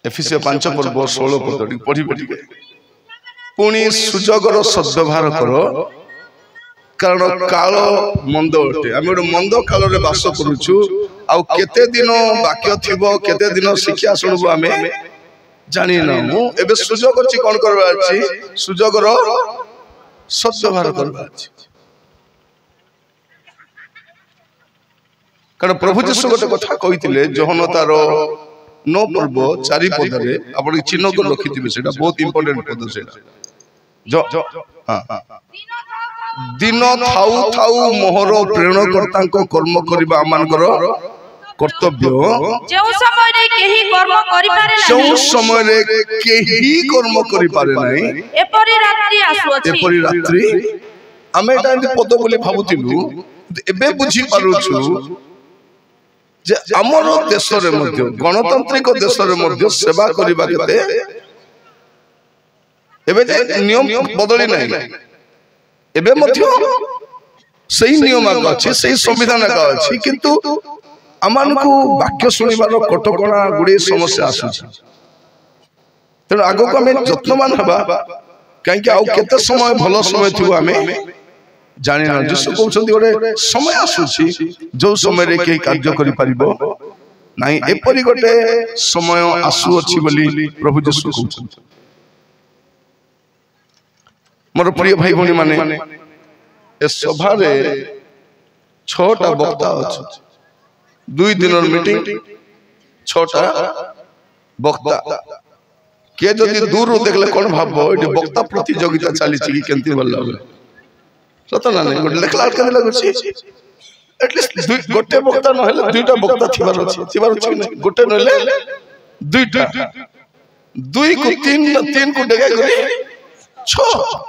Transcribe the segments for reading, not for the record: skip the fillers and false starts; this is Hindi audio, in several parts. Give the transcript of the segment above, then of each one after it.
एफिसियो 5 पर्व 16 पद पढ़ी पुणी सुजोगर सद्व्यवहार करो कारण काल मंद अटे आम गोटे मंद काल रे बास करूछु आ केते दिन वाक्य थिबो केते दिन शिक्षा सुनबो आमे जानी ना मु एबे सुजोग अछि कोन करबा अछि सुजोगर सद्व्यवहार करबा अछि कारण प्रभु जीशु गोटे कथा कहिथिले जोहन तार 9 पर्व 4 पद रे आपण चिन्ह को रखिथिबे सेटा बहुत इंपोर्टेंट पद सेटा जो हां दिन थाउ थाउ मोहर प्रेरणकर्ता को कर्म करबा मानकर कर्तव्य जो समय रे केही कर्म करि पारे नाही जो समय रे केही कर्म करि पारे नाही एपरि रात्रि आसु अछि एपरि रात्रि हमें एटा पद बोली भाबुतिलु एबे बुझी पारुछु जे हमर देश रे मध्य गणतांत्रिक देश रे मध्य सेवा करिबा केते एबे जे नियम बदली नाही एबे मध्य सही नियम का अछि सही संविधान का अछि किंतु अमान को वाक्य सुनिबार कटकणा गुडी समस्या आसुछि तेणु आगो को हमें जत्नवान हबा कहीं आउ केते समय भलो समय थिबो हमें जानि ना जिसु कहउछन्ती गोटे समय आसुछि जो समय रे के कार्य करि परिबो नाही एपरि गोटे समय आसु अछि बोली प्रभु जिसु कहउछन्ती मोर प्रिय भाई भनी माने ए सभा रे 6टा वक्ता अछि 2 दिन मीटिंग 6टा वक्ता के जदि दूर देखले कोन भाबो एटी वक्ता प्रतियोगिता चली छी केंती भल लागले सत ना नहीं गोटे लेखला के लागो छी एटलीस्ट गोटे वक्ता न हेले दुईटा वक्ता थिबार अछि नहीं गोटे नले दुईटा 2 को 3 को डेगा करी 6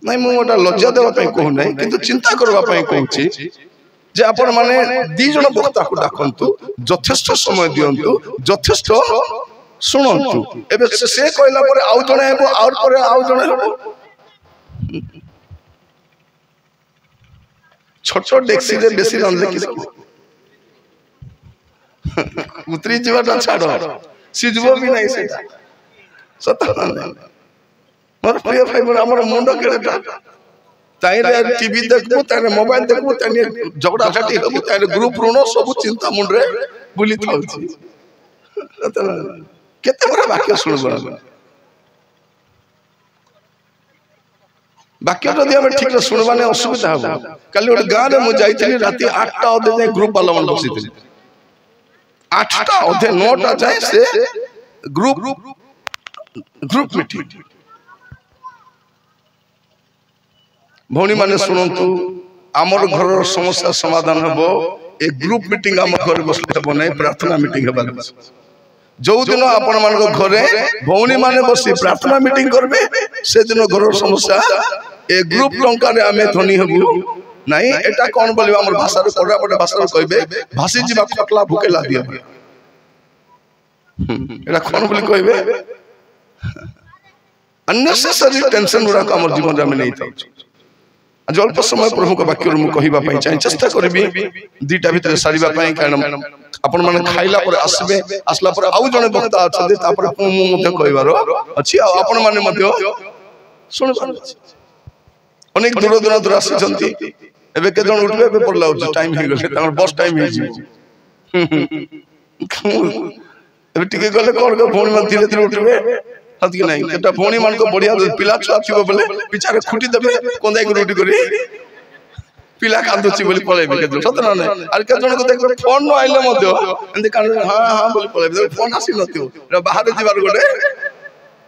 नहीं मु ओटा लज्जा देवा पई कहू नहीं किंतु चिंता करबा पई कहूची जे आपण माने 2 जण वक्ता को डाकंतु यथेष्ट समय दियंतु यथेष्ट सुनंतु एबे से कहला परे आउ जणे हेबो और परे आउ जणे हेबो छोटो डेक्सी रे बेसी रनले कि उतरी जीवाटा छाड़ो सिजबो भी नहीं सेटा सत ना मोर प्रिय भाई मोर हमर मुंडो केटा ताइरे टीवी देखबो ताइरे मोबाइल देखबो ताइरे झगड़ा झाटी हेबो ताइरे ग्रुप ऋण सब चिंता मुंड रे बुली थाउची केते बड़ा वाक्य सुनबो वाक्य जदि हम ठीक से सुनबा ने असुविधा हो काली ओड गां रे मु जाईथली राती 8टा अधे जाय ग्रुप वाला मन बसिथली 8टा अधे 9टा जाय से ग्रुप मीटिंग भौणी माने सुनंतु आमर घर समस्या समाधान हबो ए ग्रुप मीटिंग आम घर बसले हबो नै प्रार्थना मीटिंग हबा जो दिन आपण मान घरे भौणी माने बसी प्रार्थना मीटिंग करबे से दिन घर समस्या ए ग्रुप टंका रे आमे धनी हबु नाही एटा कोन बोलिबा हमर भाषा रे कोरापटे भाषा रे कहबे भासी जीवा खटला भूकेला दिया एटा कोन बोली कहबे अननेसेसरी टेंशन गुडा हमर जीवन रे नै थाउ अल्प समय प्रभु को वाक्य मु कहिबा पई चाहि चेष्टा करबी 2टा भीतर सारीबा पई कारण आपण माने खाइला पर आसबे आसला पर आउ जने वक्ता अछते तापर मु मध्ये कहबार अछि आपण माने मध्ये सुनबार अछि अनेक दूर दूर आसी एबे के जन उठबे एबे पड़ला टाइम हे गेले तार बस टाइम हे जी एबे टिके गले कोन को फोन में धीरे धीरे उठबे हत के नहीं केटा फोनी मान को बढ़िया पिला छुआ थिबो बोले पिछारे खुटी देबे कोंदाई को रोटी करी पिला कांदुची बोली पळेबे के सत ना नहीं आर के जन को देखबे फोन न आइले मध्ये एंदी कान हां हां बोली पळेबे फोन आसी नथियो रे बाहर जीवार गोटे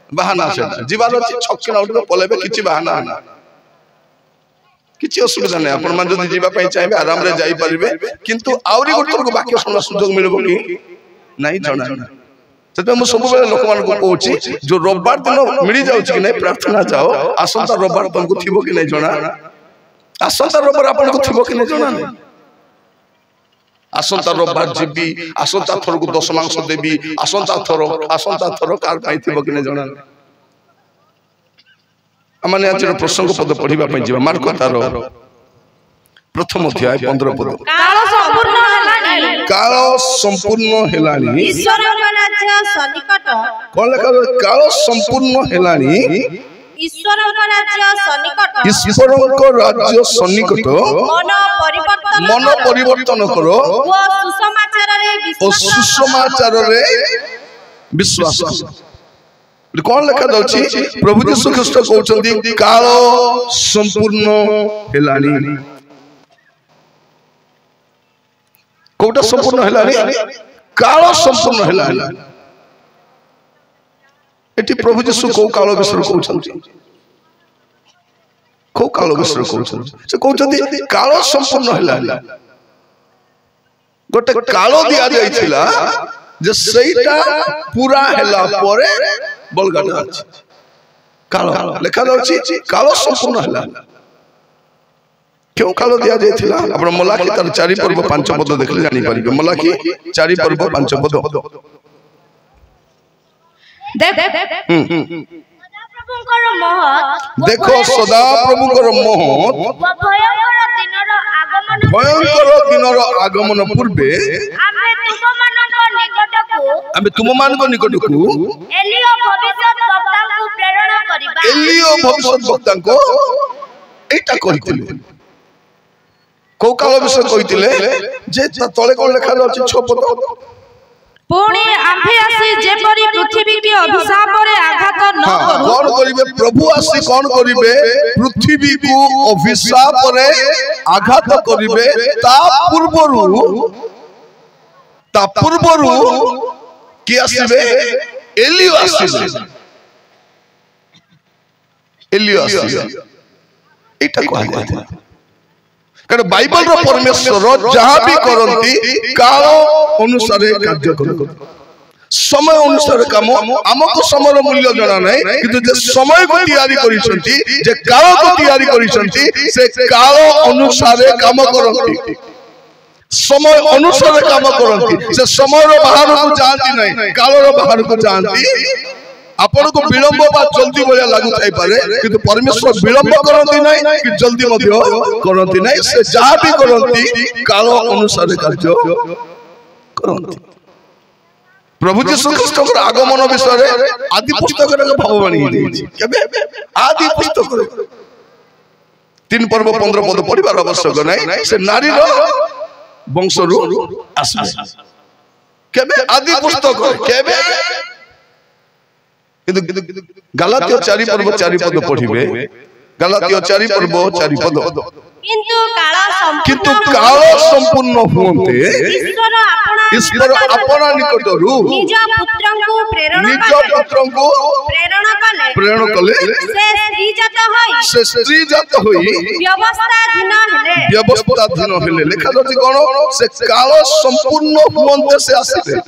बहाना से जीवार अछि छक्के ना उठबे पळेबे किछि बहाना ना किछि असुविधा नै आपण मान जदी जीवा पई चाहेबे आराम रे जाई परिबे किंतु आउरी गोटे को वाक्य सुनना सुयोग मिलबो कि नहीं जाना से मु सब बेले लोक मान को कहूची जो रविवार दिन मिली जाउची कि नहीं प्रार्थना जाओ आसंता रविवार तुमको थिबो कि नहीं जणा आसंता रविवार आपन को थिबो कि नहीं जणा आसंता रविवार जीबी आसंता थर को 10 मांस देबी आसंता थर कार पाई थिबो कि नहीं जणा अमाने आज प्रसंग पद पढ़िबा पई जीवा मार्क तारो प्रथम अध्याय 15 पद काल संपूर्ण हलानी काल संपूर्ण हेलानी ईश्वरଙ୍କ राज्ୟ ସନ୍ନିକଟ कौन लिखा काल संपूर्ण हेलानी ଈଶ୍ୱରଙ୍କ ରାଜ୍ୟ ସନ୍ନିକଟ ईश्वरଙ୍କ राज्य सन्निकट ମନ ପରିବର୍ତ୍ତନ मन परिवर्तन करो ଓ ସୁସମାଚାରରେ और ବିଶ୍ୱାସ सुसमाचार रे विश्वास कौन लिखा जाउची प्रभु यीशु ख्रीष्ट कहउचंदी काल संपूर्ण हेलानी कोटा संपूर्ण हेलानी काल संपूर्ण हेलानी एटी प्रभु यीशु को काल विषय कहउचंदी को काल विषय कहउचंदी से कहउचंदी काल संपूर्ण हेलानी गोटे काल दिया जाइथिला जे सेटा पूरा हेला परे बलगाटा अछि काल लिखा जाउची काल संपूर्ण हेला क्यों काल दिया जाइथिला आपण मलाकी तार 4 पर्व 5 पद देखले जानि परिबे मलाकी 4 पर्व 5 पद देखो सदा प्रभुकर महत भयंकर दिनर आगमन पूर्वे आमे तुम मान को निकट को एलियो भविष्यत वक्ता को एटा कहिथिले को काल विषय कहिथिले जे तळे कोन लेखा जाउची 6 पद पुणी आंफे आसी जेपरी पृथ्वी की अभिशाप रे आघात न करू कौन करिवे प्रभु आसी कौन करिवे पृथ्वी को अभिशाप रे आघात करिवे ता पूर्वरु कि आसीबे एलियो आसीबे एटा कहै जाय कारण बाइबल रो परमेश्वर जहां भी करंती काल अनुसार कार्य करंती समय अनुसार काम हमको समय मूल्य जाना नहीं किंतु जे समय को तैयारी करिसंती जे काल को तैयारी करिसंती से काल अनुसार काम करंती समय अनुसार काम करंती से समय रो बाहर को जानती नहीं काल रो बाहर को जानती आपण को विलंब बा जल्दी बोलिया लागू थाई पारे किंतु परमेश्वर विलंब करंती नहीं कि जल्दी मध्य करंती नहीं से जहां भी करंती काल अनुसार कार्य करंती प्रभु यीशु ख्रीष्ट के आगमन विषय रे आदि पुस्तक रे भविष्यवाणी हेछि केबे आदि पुस्तक रे 3 पर्व 15 पद पढिबार आवश्यक नै से नारी रो वंश रु आसबे केबे आदि पुस्तक केबे गलातिया 4 पर्व 4 पद पढ़िबे गलातिया 4 पर्व 4 पद किंतु काल संपूर्ण होते ईश्वर अपना निकटरू निज पुत्रंको प्रेरण कले से स्त्री जात होई व्यवस्थाधीन हेले लिखा जाछि कोन से काल संपूर्ण होते से आसीले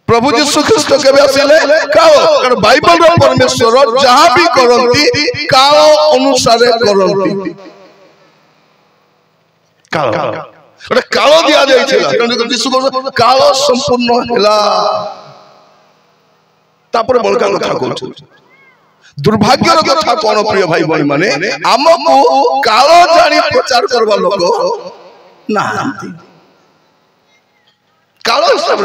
प्रभु यीशु ख्रीष्ट केबे आसिले काल कारण बाइबल रो परमेश्वर जहां भी करंती काल अनुसार करंती काल ओटे काल दिया जाय छला कारण यीशु काल संपूर्ण हेला तापर बळका कथा कहू दुर्भाग्यर कथा कोन प्रिय भाई बहन माने हमको काल जानी प्रचार करबा लोक ना काल सब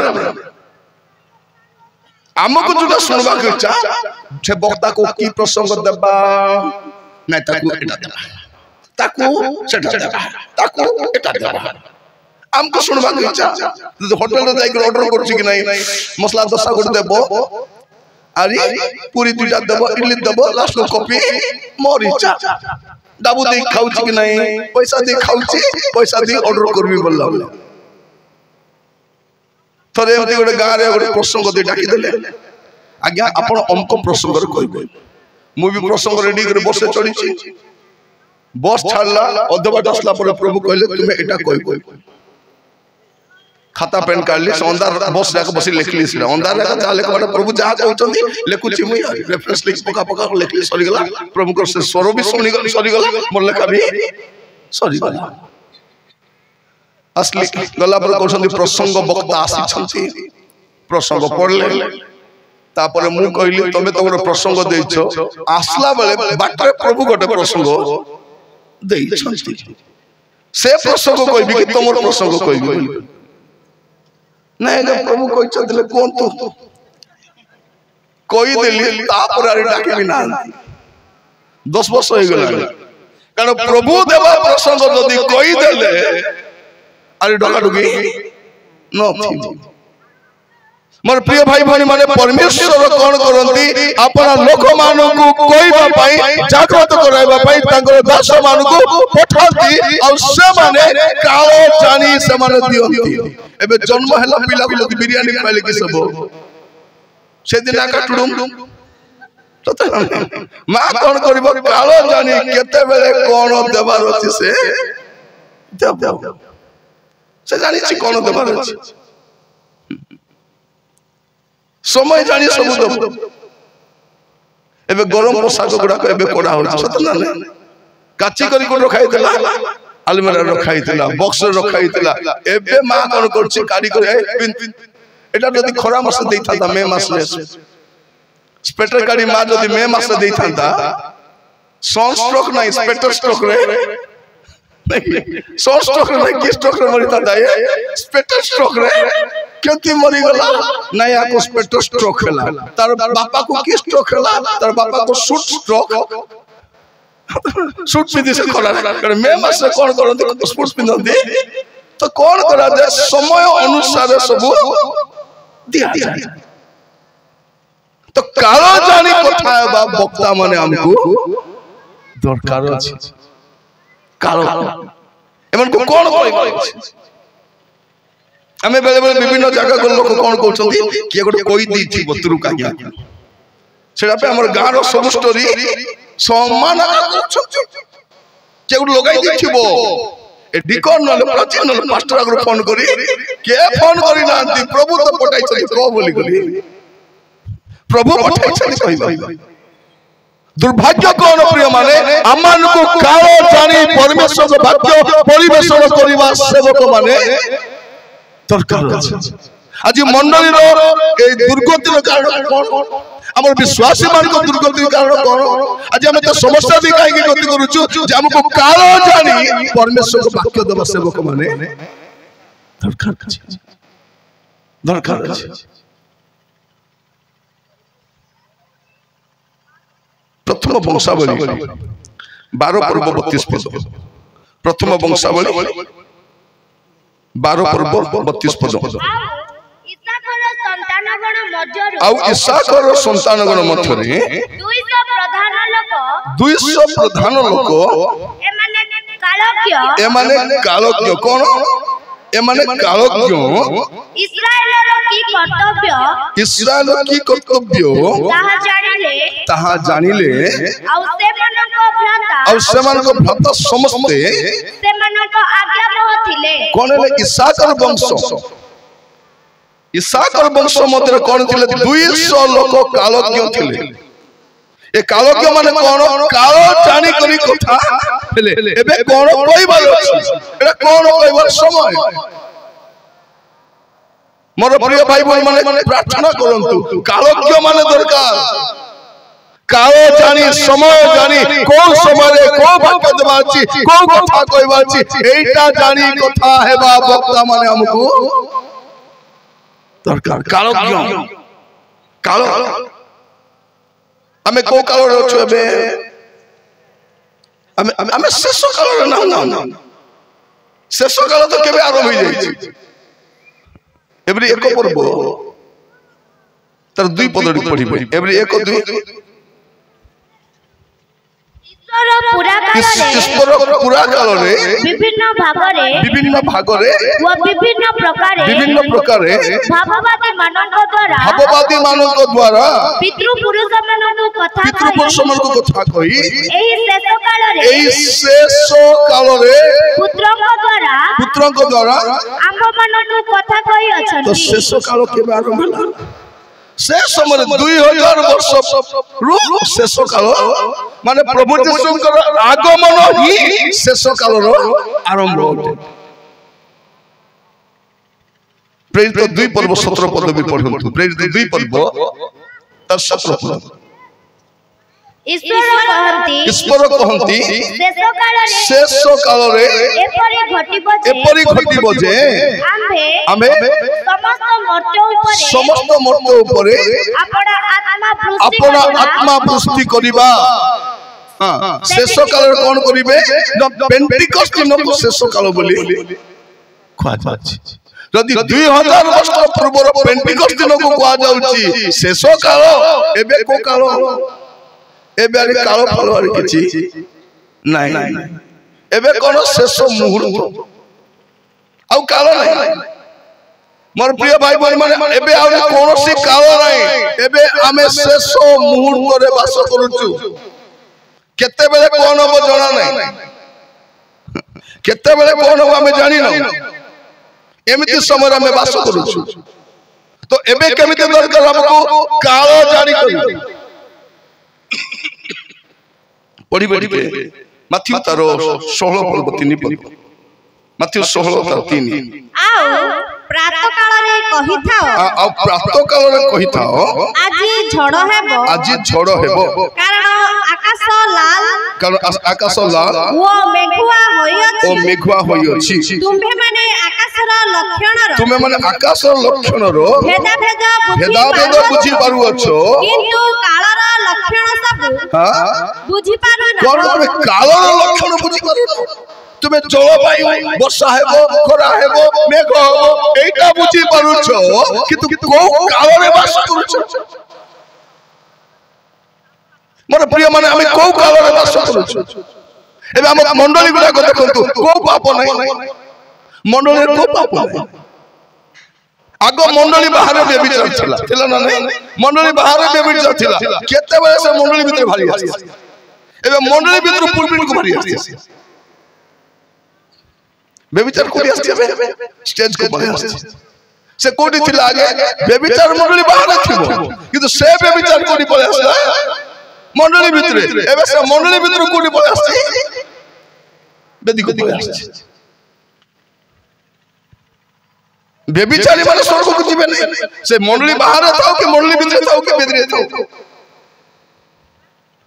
हमको जोटा सुनबा के इच्छा छे वक्ता को की प्रसंग देबा नै ताकू एटा देबा ताकू सेटा देबा ताकू एटा देबा हमको सुनबा के इच्छा होटल रे जाई ऑर्डर करछि कि नहीं मसला दसा गुड देबो आरी पूरी दुटा देबो इडली देबो लास्ट को कॉफी मोर इच्छा दाबू दे खाउछि कि नहीं पैसा दे खाउछि पैसा दे ऑर्डर करबी बोलला थरे एमती गोटे गाँ रे गोटे प्रसंग दे डाकी देले आज्ञा आपण अमको प्रसंग रे कहबे मु भी प्रसंग रेडी करे बस चढ़ी बस छाड़ला अधबाट असला पर प्रभु कहले तुमे एटा कहबो खाता पेन कार्ड ली अंधार बस जाक बसी लिखली से अंधार जाक चाले के प्रभु जहा कहउचंदी लेकुची मुई रेफरेंस लिख पका पका लिखली सरी गला प्रभु को से स्वर भी सुनी गला सरी गला मोर लेखा भी सरी गला असली गला पर कहउचंदी प्रसंग वक्ता आसी छंती प्रसंग पढ़ले तापर मु कहली तमे तो प्रसंग देइछो आसला बेले बाटरे प्रभु गोटे प्रसंग देइछंती से प्रसंग कहबी कि तुम प्रसंग कहबी नहीं प्रभु कहते कौन तू कहीदेली डाकिबी ना 10 वर्ष हो गला कारण प्रभु देवा प्रसंग जदि कहीदेले अरे डकाडुकी न मोर प्रिय भाई भाई माने परमेश्वर कौन करती अपना लोक मानू कहवा जागृत कराइबा दास मानू पठाती और से माने कालो जानी से माने दियंती एबे जन्म हैला पिला को लोग बिरयानी खाइले कि सब से दिन काटुडुम तो मां कौन करबो कालो जानी केते बेले कौन देबार अछि से देव से जानि छी कौन देबार अछि समय जानी सब दब एबे गरम पोशाक गुडा को एबे कोडा हो सत ना काची करी को रखाइतला अलमीरा रखाइतला बॉक्स रखाइतला एबे मां कोन करछि काडी करे एटा जदी खरा मास देइथाता मे मास ले स्पेटर काडी मां जदी मे मास देइथाता सनस्ट्रोक नाही स्पेटर स्ट्रोक रे नहीं सनस्ट्रोक नहीं कि स्ट्रोक रे मरिता दाए स्पेटर स्ट्रोक रे क्योंकि मरी गला नया को स्पेटर स्ट्रोक हैला तार बापा को की स्ट्रोक हैला तार बापा को शूट स्ट्रोक शूट विधि से करा कर मैं मास कौन करंती स्पोर्ट्स पिनंती तो कौन करा दे समय अनुसार सब दिया जाए तो कालो जानी कथा है बा वक्ता माने हमको दरकार अछि कालो एमन को कौन कहै आमे बेले बेले विभिन्न जगह को लोक कौन कहउछंती कि गोटे कोई दी थी बतरू का ज्ञान सेडा पे हमर गां रो सब स्टोरी सम्मान कहउछंती के गोटे लगाई दिथिबो ए डिकन न प्राचीन न मास्टर आगु फोन करी के फोन करी नांती प्रभु तो पठाई छथि को बोली गली प्रभु पठाई छथि कहबा दुर्भाग्य कौन प्रिय माने अमन को कालो जानी परमेश्वर भाग्य परिवेशन करबा सेवक माने दरकार अछि आज मंडली रो ए दुर्गति रो कारण कोन हमर विश्वासी मान को दुर्गति कारण कोन आज हम तो समस्या भी काहे की गति करूछु जे हमको कालो जानी परमेश्वर को वाक्य देव सेवक माने दरकार अछि प्रथम वंशावली 12 पर्व 32 पद प्रथम वंशावली 12 पर्व 32 पद आउ इसाकर संतानगण मध्यरे 200 प्रधान लोक एमाने कालज्ञ कोन एमाने कालज्ञ इस्राएल की कर्तव्य ताहा जानिले और सेमान को भ्राता समस्ते कोन ले इसाकर वंश मध्य कोन थिले 200 लोक कालज्ञ थिले ए कालज्ञ माने कोन कालो जानी करी कथा हेले एबे कोन कहबार अछि एटा कोन कहबार समय मोर प्रिय भाई भाई माने प्रार्थना करंतु कालज्ञ माने दरकार कालो जानी समय जानी कोन समय रे को वाक्य देबाची को कथा कहबाची एटा जानी कथा हेबा वक्ता माने हमको दरकार कालज्ञ कालो हमें को कालो रे छबे हमें शेष काल रे ना शेष काल तो केबे आरंभ हो जाई छी एवरी एक पर्व तर 2 पद पढ़ी एवरी एक 2 पूरा काल रे विभिन्न भागरे व विभिन्न प्रकारे भाववादी मानक द्वारा पितृपुरुष मानक कथा कहि एही शेष काल रे पुत्रक द्वारा आम मानक कथा कहि अछन तो शेष काल के आरंभ होला से समय 2000 वर्ष रु शेष काल माने प्रभु यीशुकर आगमन ही शेष काल रो आरंभ होते प्रेरित 2 पर्व 17 पद भी पढ़ंतु प्रेरित 2 पर्व तर 17 पद ईश्वर कहती शेष काल रे एपरी घटिबो जे आमे समस्त मर्त्य उपरे अपना आत्मा पुष्टि करिबा। हां शेष काल रे कोन करिवे पेंटिकस्ट दिन को शेष काल बोली खुआ जाछि। जदि 2000 वर्ष पूर्व पेंटिकस्ट दिन को खुआ जाउछि शेष काल एबे को काल एबे काल फलवार किछि नाही एबे कोन शेष मुहूर्त आउ काल नाही। मोर प्रिय भाई बहन माने एबे आउ कोनोसी काल नाही एबे आमे शेष मुहूर्त रे वास करूछु। केते बेले कोन हो जणा नाही केते बेले कोन हो आमे जानि न एमिति समय आमे वास करूछु। तो एबे केमिति दरकार हमको काल जानि करी पढ़ी पढ़ी के माथ्यू तारो 16 पद 3 पद माथ्यू 16:3 आओ प्रातः काल रे कहि थाओ आ प्रातः काल रे कहि थाओ आज झड़ हेबो कारण आकाश लाल ओ मेघुआ होई अछि तुम्हे माने आकाशर लक्षण रो भेद बुझी पारु अछो किंतु कालर लक्षण सब हां बुझी पारु ना कोन कालर लक्षण बुझी पारु तुम्हें जलवायु वर्षा हेबो खरा हेबो मेघ हेबो एटा बुझी पारु छो किंतु को काल रे वास करू छो। मोर प्रिय माने हम को काल रे वास करू छो। एबे हम मंडली गुला को देखंतु को पाप नहीं मंडली को पाप नहीं। आगो मंडली बाहर बेबिचार थिला ना नहीं मंडली बाहर बेबिचार थिला केते बेले से मंडली भीतर भारी आसी एबे मंडली भीतर पूर्वी को भारी आसी बेबिचार कोडी आसी स्टेज को पळे आसी से कोडी थिला आगे बेबिचार मंडली बाहर थिबो किंतु से बेबिचार कोडी पळे आसी मंडली भीतर एबे से मंडली भीतर कोडी पळे आसी बेदी को पळे आसी बेबिचारी माने स्वर्ग को जीवे नहीं से मंडली बाहर थाओ कि मंडली भीतर थाओ कि बेदरे थाओ।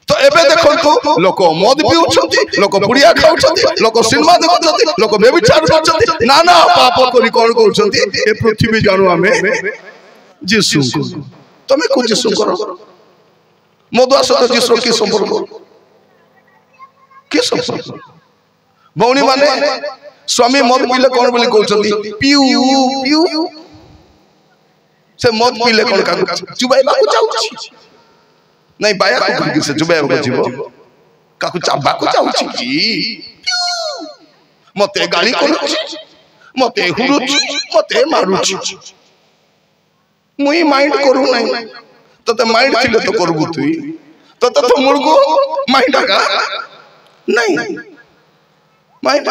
तो एबे देखंतु लोक मद पिउछंती लोक बुढ़िया खाउछंती लोक सिनेमा देखुछंती लोक बेबिचार करछंती नाना पाप करी कोन कहउछंती ए पृथ्वी जानु हमें जीसु तमे को जीसु करो मदुआ सहित जीसु की संपर्क भौणी माने स्वामी मद पीले कोन बोली कहउछंती पिउ पिउ से मद पीले कोन का चुबाइबा को चाउछि नहीं बाया को से चुबाइबा को जीवो काकु चाबा को चाउछि जी मते गाली करूछि मते हुरुछि मते मारुछि मुई माइंड करू नहीं तते माइंड थिले तो करबु तुई तते तो मुर्गो माइंड का नहीं माइंड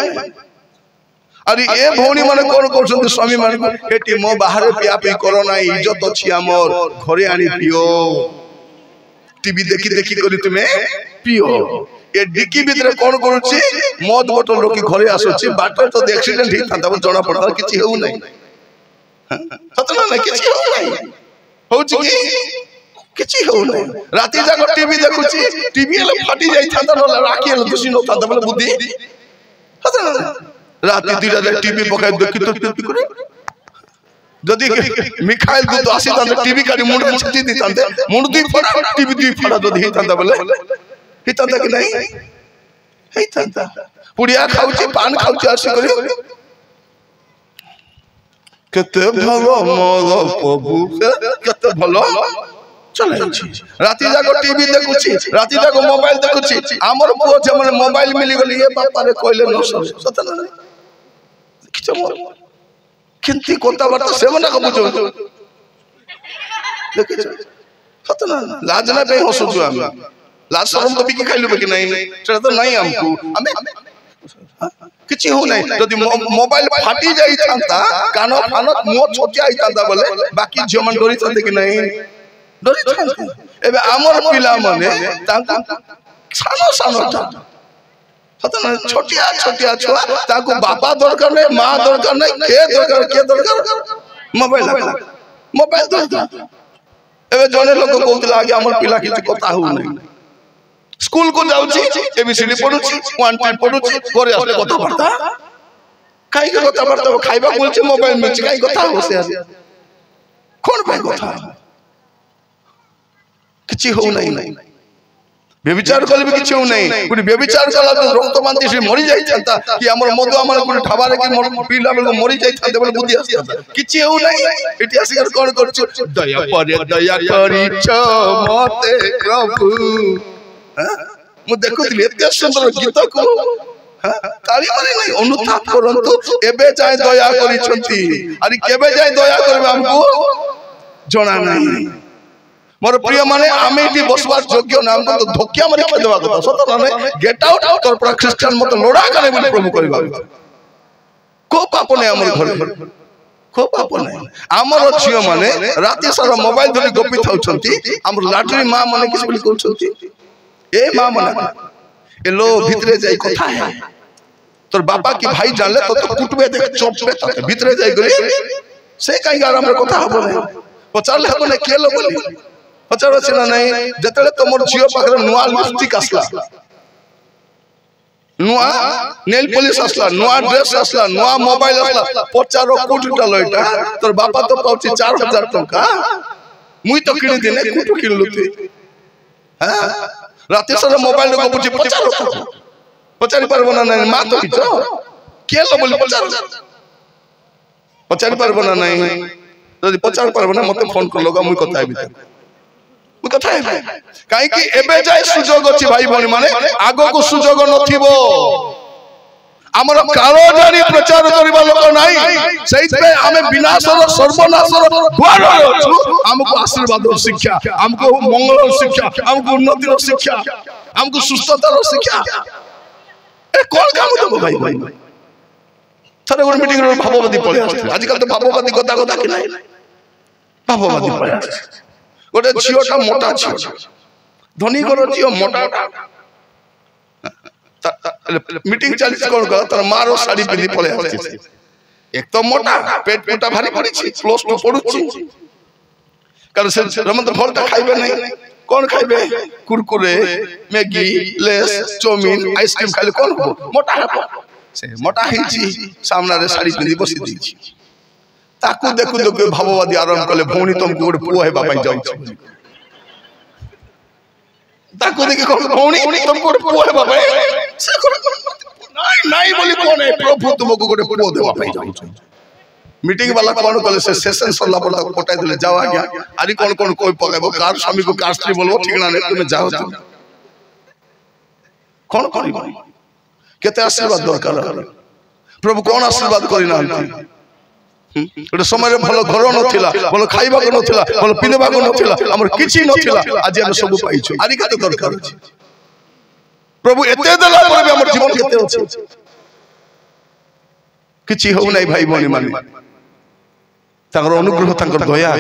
अरे ए भौणी माने कोन कहउछंती स्वामी माने एटी मो बाहर पिया पी करो ना इज्जत अछि हमर घरे आनी पियो टीवी देखी देखी करी तुमे पियो ए डिक्की भीतर कोन करूछि मद बोतल रोकी घरे आसुछि बाटर तो एक्सीडेंट ही था जणा पड़ता किछि हेउ नै सतना नै किछि हेउ नै होछि कि किछि हेउ नै राती जाक टीवी देखुछि टीवी ले फाटी जाई था न राखी ले दुसी न था बोले बुद्धि सतना राती दुटा टीवी पकाय देखि तो टीवी करे जदी मिखाइल दूत आसी तांते टीवी काडी मुंड में छती दी तांते मुंड दी फड़ा टीवी दी फड़ा जदी तांता बोले ही तांता कि नहीं ही तांता पुड़िया खाउची पान खाउची आसी करी केते भलो मोर प्रभु केते भलो चले राती जाको टीवी देखुची राती जाको मोबाइल देखुची हमर पुओ जे माने मोबाइल मिली गली ए बापा रे कहले न सतना किछ मोर किंती कोता बात से मना को बुझो देखे सतना लाजना पे हसुछु हम लाज शरम तो बिकी खाइलु कि नहीं सेटा तो नहीं हमको हमें किछि हो नहीं जदी मोबाइल फाटी जाई थांता कानो फानो मो छोटिया आई थांता बोले बाकी जमन डोरी थांते कि नहीं डोरी थांते एबे हमर पिला माने तांको सानो सानो था सतना छोटिया छोटिया छुआ ताको बापा दरकार नहीं मां दरकार नहीं के दरकार मोबाइल दरकार एबे जने लोग कहउतला आगे हमर पिला किछ कथा हो नहीं स्कूल को जाउची एबीसीडी पढुची 1 2 पढुची घरे आसे कथा बार्ता काई के कथा बार्ता खाइबा बोलचे मोबाइल में काई कथा होसे कोन भाई कथा किछि हो नहीं व्यभिचार कले भी किछि हो नहीं कोनी व्यभिचार कला तो रक्त बांधी से मरि जाई छंता कि हमर मधु हमर कोन ठबारे के पीला बेल मरि जाई छंते बोले बुद्धि आसी किछि हो नहीं एटी आसी कर कोन करछु दया करिछ मते प्रभु मु देखुतली एते सुंदर गीत को ताली माने नहीं अनुताप करंतु एबे जाय दया करिछंती अरे केबे जाय दया करबे हमको जणा नहीं मोर प्रिय माने आमे इति बसवास योग्य नाम को तो धोकिया मारे के देबा कथा सत माने गेट आउट तोर पर क्रिश्चियन मत लोडा करे बोली प्रभु करबा को पाप नै हमर घर को पाप नै हमर छियो माने राति सारा मोबाइल धरि गोपी थाउछंती हमर लाटरी मां माने किस बोली कहउछंती ए मां माने ए लो भितरे जाई कथा है तोर बापा की भाई जानले तो कुटबे देख चोपबे त भितरे जाई गली से काई गार हमर कथा हबो नै पचारले हबो नै केलो बोली पचार अछि ना नहीं जतले तोमर जियो पाखरे नुआ लिपस्टिक आसला नुआ नेल पॉलिश आसला नुआ ड्रेस आसला नुआ मोबाइल आसला पचारो कोटिटा लइटा तोर बापा तो पाउची 4000 टका मुई तो किनि दिने कुटु किनलु तू हां राते सारा मोबाइल को पुछि पचारी परबो ना नहीं मा तो किछो केलो बोली पचारी परबो ना नहीं यदि पचार परबो ना मते फोन कर लगा मुई कथा हेबी कथा है काई कि एबे जाय सुजोग अछि भाई भणी माने आगो को सुजोग नथिबो हमर कालो जानी प्रचार करबा लोक नाही सहित पे हमें विनाशर सर्वनाशर द्वार अछु हमको आशीर्वाद शिक्षा हमको मंगल शिक्षा हमको उन्नति शिक्षा हमको सुस्थतार शिक्षा ए कोन काम दबो भाई भाई थरे गोर मीटिंग रो भाववादी पळे आछे आजकल तो भाववादी कथा कथा कि नाही भाववादी पळे आछे गोटे झियोटा मोटा झियो धनी घर झियो मोटा मीटिंग चली कोन कर तर मारो साड़ी पिंदी पळे आछे एक तो मोटा पेट मोटा भारी पड़ी छी प्लस टू पडुची कर से रमत फलटा खाइबे नहीं कोन खाइबे Kurkure Maggi Lay's chow mein ice cream खाइले कोन मोटा है से मोटा ही छी सामना रे साड़ी पिंदी बसी दी छी ताकू देखु देखु भाववादी आरंभ कले भौणी तुमको गोटे पुओ हेबा पई जाउ छी ताकू देखि कोन भौणी तुमको गोटे पुओ हेबा पई से नहीं नहीं बोली कोन है प्रभु तुमको गोटे पुओ देबा पई जाउ छी मीटिंग वाला कोन कले से सेशन सरला पड़ा कोटाई देले जाओ आ गया अरे कोन कोन कोई पकाबो कार स्वामी को कास्त्री बोलबो ठिकना नहीं तुम जाओ कोन करिबो केते आशीर्वाद दरकार प्रभु कोन आशीर्वाद करि ना गोटे समय भल घर नथिला भल खाइबा को नथिला भल पिनबा को नथिला हमर किछि नथिला आज हम सब पाइछु आरि कते दरकार अछि प्रभु एते देला पर हमर जीवन केते अछि किछि हो नै भाई बनी माने ताकर अनुग्रह ताकर दया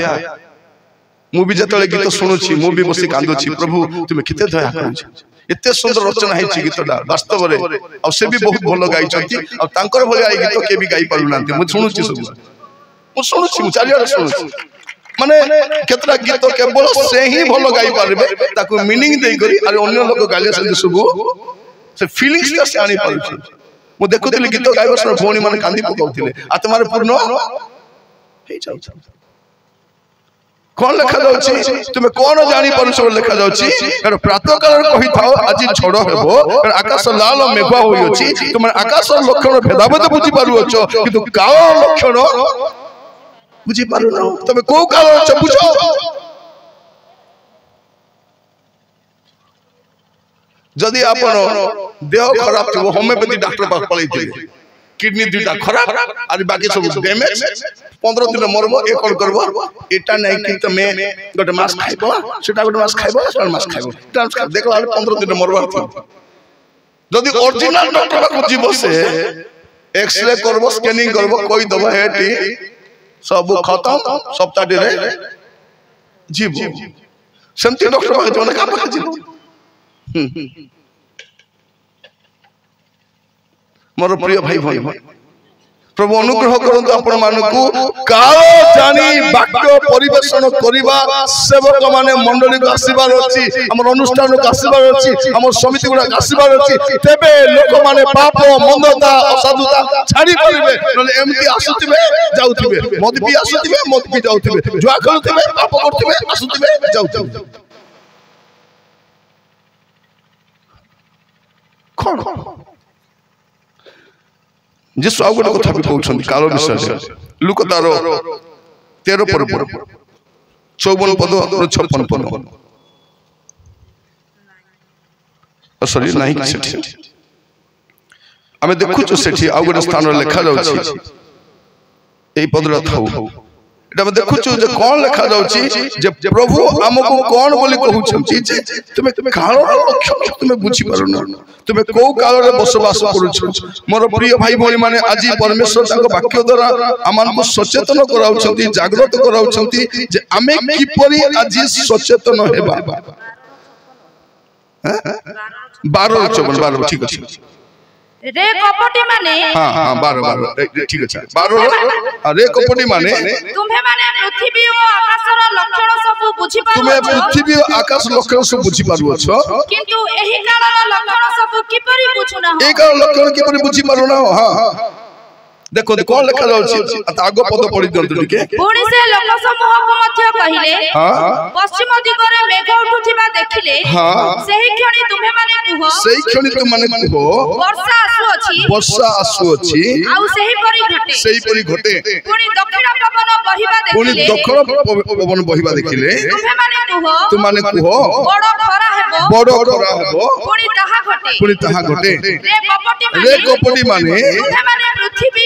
मु भी जतले गीत सुनुछि मु भी बसी कांदुछि प्रभु तुमे केते दया करूछ एते सुंदर रचना है गीतटा वास्तव रे आ से भी बहुत भलो गाई छथि आ तांकर भले आई गीत के भी गाई पारु नांती मु सुनुछि सब मु सुनुछि चारिया सुनुछि माने केतरा गीत केवल से ही भलो गाई पारबे ताको मीनिंग देई करी अरे अन्य लोक गाले से सुबु से फीलिंग्स का से आनी पारु मु देखुतली गीत गाइबो सर भौणी माने कांदी पकाउथिले आत्मार पूर्ण हे जाउ कौन लिखा जाउछि तुमे कौन जानि परु सब लिखा जाउछि कारण प्रातः काल कहि थाओ आज छड़ हेबो कारण आकाश लाल मेघा होई अछि तुम आकाश लक्षण भेदाभेद बुझी पारु अछो किंतु काल लक्षण बुझी पारु न तुमे को काल छ बुझो जदि आपण देह खराब थबो होमियोपैथी डॉक्टर पास पळै थिले किडनी दुटा खराब और बाकी सब डैमेज 15 दिन मरबो ए कोन करबो एटा नै कि तमे गोटे मास खाइबो सेटा गोटे मास खाइबो सेटा मास खाइबो ट्रांसफर देखला 15 दिन मरबार थी जदि ओरिजिनल डॉक्टर को जीवो से एक्सरे करबो स्कैनिंग करबो कोई दबा हेटी सब खत्म सप्ताह रे जीवो सेमती डॉक्टर पाके जोने का पाके जीवो मोर प्रिय भाई भाई प्रभु अनुग्रह करंतु आपण मानकु काल जानी वाक्य परिवेशन करिबा सेवक माने मंडली को आसीबार अछि हमर अनुष्ठान को आसीबार अछि हमर समिति गुडा आसीबार अछि तेबे लोक माने पाप मंदता असाधुता छाड़ी परिबे नले एमती आसुतिबे जाउतिबे मद भी आसुतिबे मद भी जाउतिबे जुआ खेलुतिबे पाप करतिबे आसुतिबे जाउतिबे कोन जिस आउ गोटे कथा भी कहउछन काल विषय लुक तार 13 पर 54 पद 56 पद सॉरी नहीं सेठी आमे देखु सेठी आउ गोटे स्थान लिखा जाउछि एई पदरा थाउ एटा मैं देखु जे कोन लिखा जाउछि जे प्रभु हमको कोन बोली कहउछंती जे तुमे काल लक्षण तुमे बुझी पारुना तुमे को काल रे बसवास करूछ मोर प्रिय भाई भोली माने आज परमेश्वर ताको वाक्य द्वारा आमान को सचेतन कराउछंती जागृत कराउछंती जे आमे किपरि आज सचेतन हेबा 12 ठीक अछि रे कपटी माने हां हां 12 ठीक अछि 12 रे कपटी माने तुम्हे माने पृथ्वी और आकाशर लक्षण सब बुझी पारो तुम्हे पृथ्वी और आकाश लक्षण सब बुझी पारो छ किंतु एही कालर लक्षण सब किपरि बुझुना हो एही काल लक्षण किपरि बुझी पारो ना हां देखो कोन लिखा जाउछि आगो पद पढि दियंतु टिके पुणी से लोक समूह को मध्य कहिले हां पश्चिम दिगरे मेघ उठुथिबा देखिले हां सेही क्षणी तुम्हे माने कुहो सेही क्षणी तुम माने कुहो वर्षा आसु अछि आउ सेही परि घटे पुणी दक्षिण पवन बहिबा देखिले तुम्हे माने कुहो बड़ खरा हेबो पुणी ताहा घटे रे कपटी माने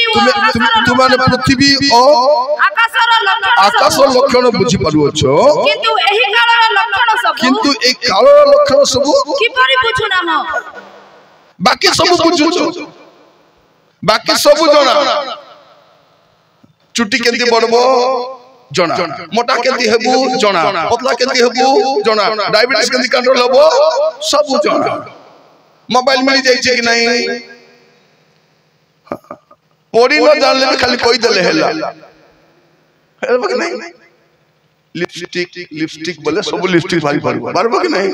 तुम माने पृथ्वी और आकाश लक्षण बुझी पारुओ छो किंतु एही कालर लक्षण सब किपरि बुझुना हो बाकी सब बुझु बाकी सब जना चुटी केंती बडबो जना मोटा केंती हेबु जना पतला केंती हेबु जना डायबिटीज केंती कंट्रोल हेबो सब जना मोबाइल मिल जाई छै कि नहीं पड़ी न जानले भी खाली कोई देले हेला हेबो कि नहीं लिपस्टिक बोले सब लिपस्टिक भाई बारबो कि नहीं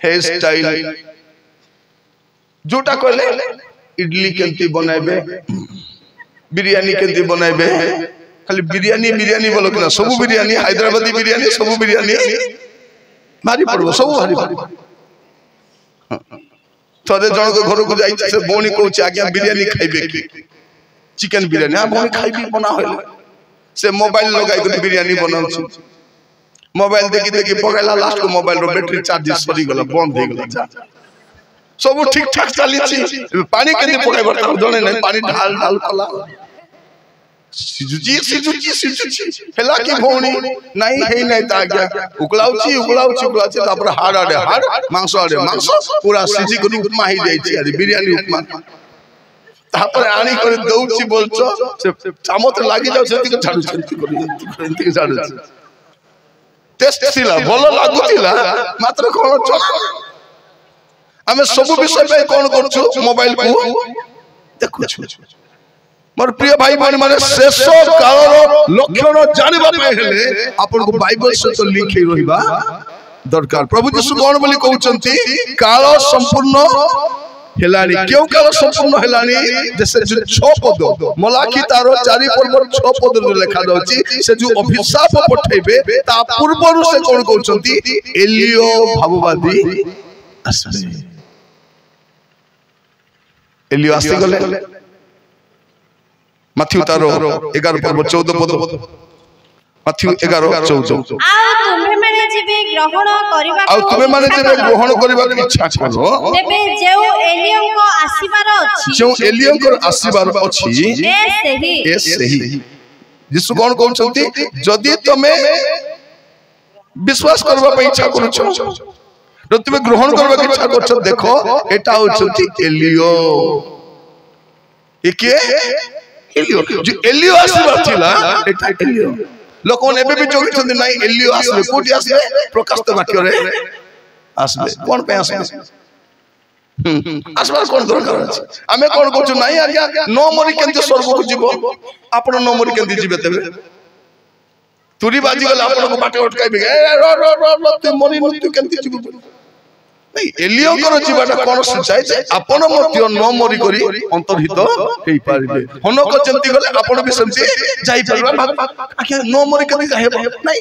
हेयर स्टाइल जोटा कहले इडली केंती बनाइबे बिरयानी केंती बनाइबे खाली बिरयानी बोलो कि ना सब बिरयानी हैदराबादी बिरयानी सब बिरयानी भारी पड़बो सब भारी थोड़े जन को घर को जाई से बोनी कहूछ आज्ञा बिरयानी खाइबे की चिकन बिरयानी हां बोनी खाइबी बना होले से मोबाइल लगाई के बिरयानी बनाउछ मोबाइल देखि पगला लास्ट को मोबाइल रो बैटरी चार्ज सरी गला बंद हो गला सब ठीक ठाक चली छी पानी केते पकाई बता जने नहीं पानी ढाल कला सिजुची हेला की भौणी नहीं है नहीं ता आज्ञा उकलाउची तापर हाड़ मांस पूरा सिजी को उपमा ही जाई छी अरे बिरयानी उपमा तापर आनी कर दउची बोलछो से चामच लागी जाउ सेति के छाडु टेस्ट सिला भलो लागुतिला मात्र कोन चला हमें सब विषय पे कोन करछु मोबाइल को देखुछु मोर प्रिय भाई बहन माने शेष कालर लक्षण जानिबा पे हेले आपन को बाइबल से तो लिखै रहिबा दरकार प्रभु यीशु कोन बोली कहउचंती काल संपूर्ण हेलानी क्यों काल संपूर्ण हेलानी जैसे जो 6 पद मलाकी तारो 4 पर्व 6 पद लिखा दउची से जो अभिशाप पठैबे ता पूर्वरु से कोन कहउचंती एलियो भाववादी आसे एलियो आसी गले माथ्यू तारो 11 पर्व 14 पद माथ्यू 11:14 आ तुमे माने जेबे ग्रहण करबा के इच्छा करो तेबे जेउ एलियो को आसीबार अछि ए सही यीशु कोन कहउछंती जदी तमे विश्वास करबा पे इच्छा करू छ तो तुमे ग्रहण करबा के इच्छा करछ देखो एटा होछंती एलियो एके एलियो जो एलियो आसीबार थिला एटा एलियो लोक ने भी जोगी छथि नाही एलियो आसले कोठी आसले प्रकाश तो वाक्य रे आसले कोन पे आसले आसबार कौन दरकार अछि आमे कौन कहछु नाही आज्ञा न मरी केंते स्वर्ग को जीवो आपण न मरी केंते जीवे तबे तुरी बाजी गला आपण को बाटे अटकाइबे रो रो रो रो तू मरी न तू केंते जीवो नहीं एलियो करो जीवाटा कोन सचाई जे आपण मध्य न मरी करी अंतर्हित हेई पारिबे हनक जंती गले आपण भी समझे जाई परबा आज्ञा न मरी केंते जाई नहीं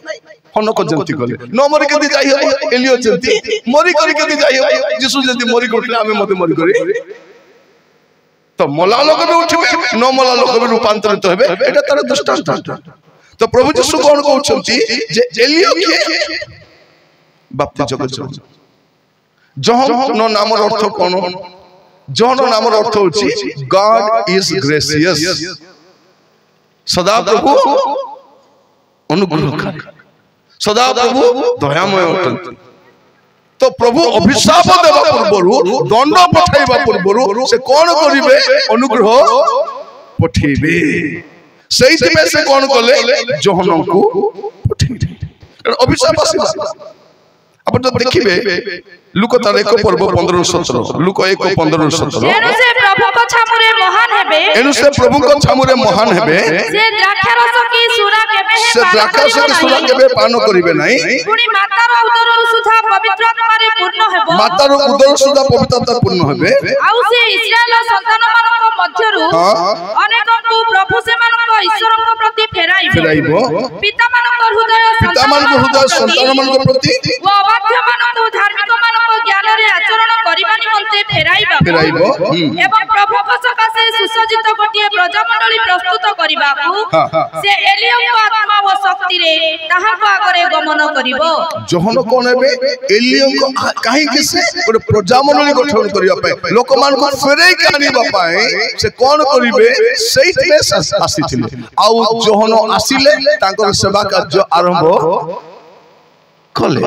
हनक जंती गले न मरी केंते जाई हो एलियो जंती मरी करी केंते जाई हो यीशु जंती मरी करले आमे मते मरी करी तो मला लोक भी उठबे न मला लोक भी रूपांतरित हेबे एटा तार दृष्टांत तो प्रभु यीशु कोन कहउछंती जे एलियो के बाप्ती जगत जहन नामर अर्थ कोन जहन नामर अर्थ होछि गॉड इज ग्रेसियस सदा प्रभु अनुग्रहकारी सदा प्रभु दयामय अटंती तो प्रभु अभिशाप देवा पूर्वरु दंड पठाइबा पूर्वरु से कोन करिवे अनुग्रह पठेबे सेहि में से कोन कले जहन को पठेबे अभिशाप आसीबा अपन तो देखिबे लुक तार 1 पर्व 15-17 लुक 1:15-17 एनु से प्रभु को छामुरे महान हेबे एनु से प्रभु को छामुरे महान हेबे से द्राक्षारस की सुरा केबे से द्राक्षारस की सुरा केबे पान करिवे नाही पुनी मातार उदर सुधा पवित्र आत्मारे पूर्ण हेबो मातार उदर सुधा पवित्रता पूर्ण हेबे आउ से इस्राएल संतान मानक मध्यरु अनेक को प्रभु से मानक ईश्वर को प्रति फेराइबो पिता मानक हृदय संतान मानक प्रति व अबाध्य मानक धार्मिक मानक ज्ञान रे आचरण करिबा निमंते फेराइबो एवं प्रभु को सकासे सुसज्जित गोटिए प्रजामंडली प्रस्तुत करिबाकू से एलियो को आत्मा व शक्ति रे ताहा को आगरे गमन करिवो जहन कोन हेबे एलियो को काहे कि से ओरे प्रजामंडली गठन करिया पाए लोक मान को फेरै के आनिबा पाए से कोन करिवे सेहि में आसीथिले आउ जहन आसीले तांकर सेवा कार्य आरंभ कले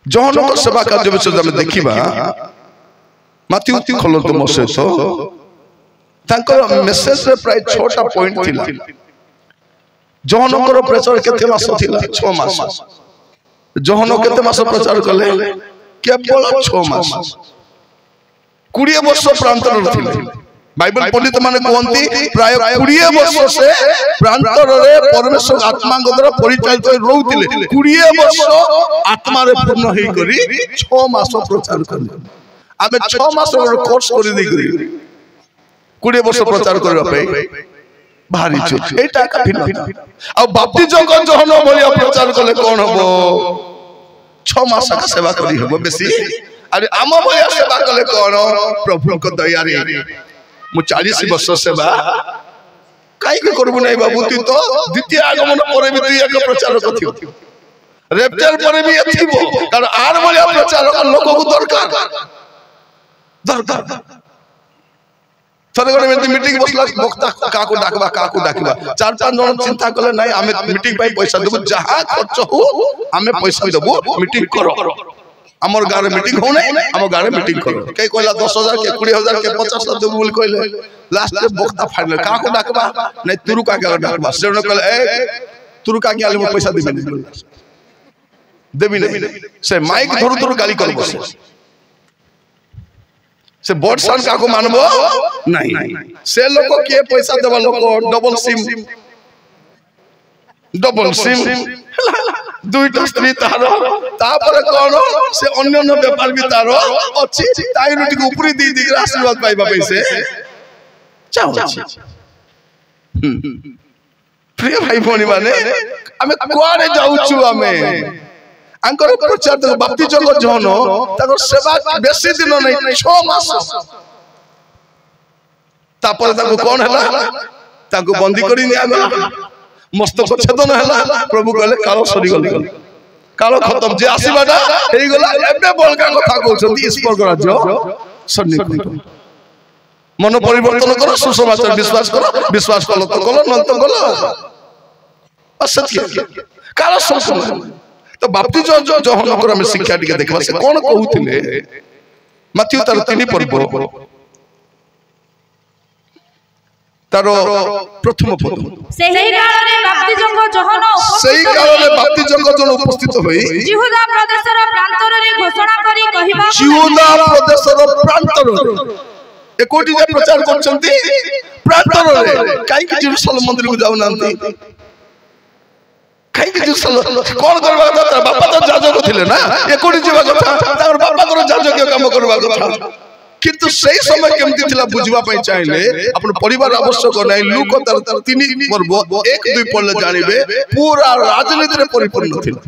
जहन को सेवा कार्य विषय में देखिबा माथ्यू खोलतो मो सहित तांकर मेसेज रे प्राय 6टा पॉइंट थिला जहनकर प्रचार केते मास थिला 6 मास जहन केते मास प्रचार कले केवल 6 मास 20 वर्ष प्रांतर थिले बाइबल पंडित माने कहंती प्राय 20 वर्ष से प्रांतर रे परमेश्वर आत्मा द्वारा परिचालित रहउतिले 20 वर्ष आत्मा रे पूर्ण हेई करी 6 मास प्रचार करले आमे 6 मास रो कोर्स करि दे करी 20 वर्ष प्रचार करबा पे भारी छु एटा का भिन्न आ बाप्तिजम को जहन बोलिया प्रचार करले कोन हबो 6 मास का सेवा करी हबो बेसी अरे आम बोलिया सेवा करले कोन प्रभु को दया रे मु 40 वर्ष सेवा काई के करबु नै बाबू तू तो द्वितीय आगमन परे भी तू एक प्रचार करथियो रेप्चर परे भी एथिबो कारण आर बोलिया प्रचार लोक को दरकार थरे गने में मीटिंग बसला वक्ता काको डाकबा 4-5 जन चिंता करले नै हमें मीटिंग पाई पैसा देबो जहां खर्च हो हमें पैसा देबो मीटिंग करो हमर गारे मीटिंग हो नै हमर गारे मीटिंग करो कई कहला 10,000 के 20,000 के 50,000 देबो बोल कहले लास्ट में वक्ता फाइनल काको डाकबा नै तुरु का के डाकबा से न कहले ए तुरु का के आले पैसा देबी नै से माइक धरु गाली करबो से बोर्ड सन का को मानबो नहीं से लोग के पैसा देबा लोग डबल सिम दुईटा स्त्री तारो तापर कोन से अन्य व्यापार भी तारो अछि ताई रोटी के ऊपरी दी दी आशीर्वाद पाइबा पैसे चाहो प्रिय भाई भोनी माने हमें कुआरे जाउछु हमें अंकर प्रचार तो बाप्तिजम जहन ताकर सेवा बेसी दिन नै 6 मास तापर ताको कोन हला ताको बंदी करी निया गला मस्तक छेदन हला प्रभु कहले काल सरी गली काल खत्म जे आसीबाटा हेई गला एबे बलका कथा कहउछंती स्वर्ग राज्य सन्निकट मन परिवर्तन करो सुसमाचार विश्वास करो तो कलो न तो कलो असत्य काल संपूर्ण तो बाप्तिजम जहन कर हम शिक्षा टिके देखबा से कोन कहउथिले मत्ती तार 3 पर्व तारो प्रथम पद सेही कालरे बाप्तिजंग जोहन सेही कालरे बाप्तिजंग जोहन उपस्थित होई जिहुदा प्रदेशर प्रांतरे घोषणा करी कहिबा जिहुदा प्रदेशर प्रांतरे एकोटी जे प्रचार करछंती प्रांतरे काई कि जेरूशलेम मंदिर को जाउ नांती काई कि जेरूशलेम कोन करबा କଥା बापा तो जाजक थिले ना एकोटी जीवा କଥା तार बापा को जाजक काम करबा କଥା किंतु सही समय केमती थिला बुझवा पई चाहिले अपन परिवार आवश्यक नै लोक तर तीन पर्व 1 2 पढ़ले जानिबे पूरा राजनीति रे परिपूर्ण थिला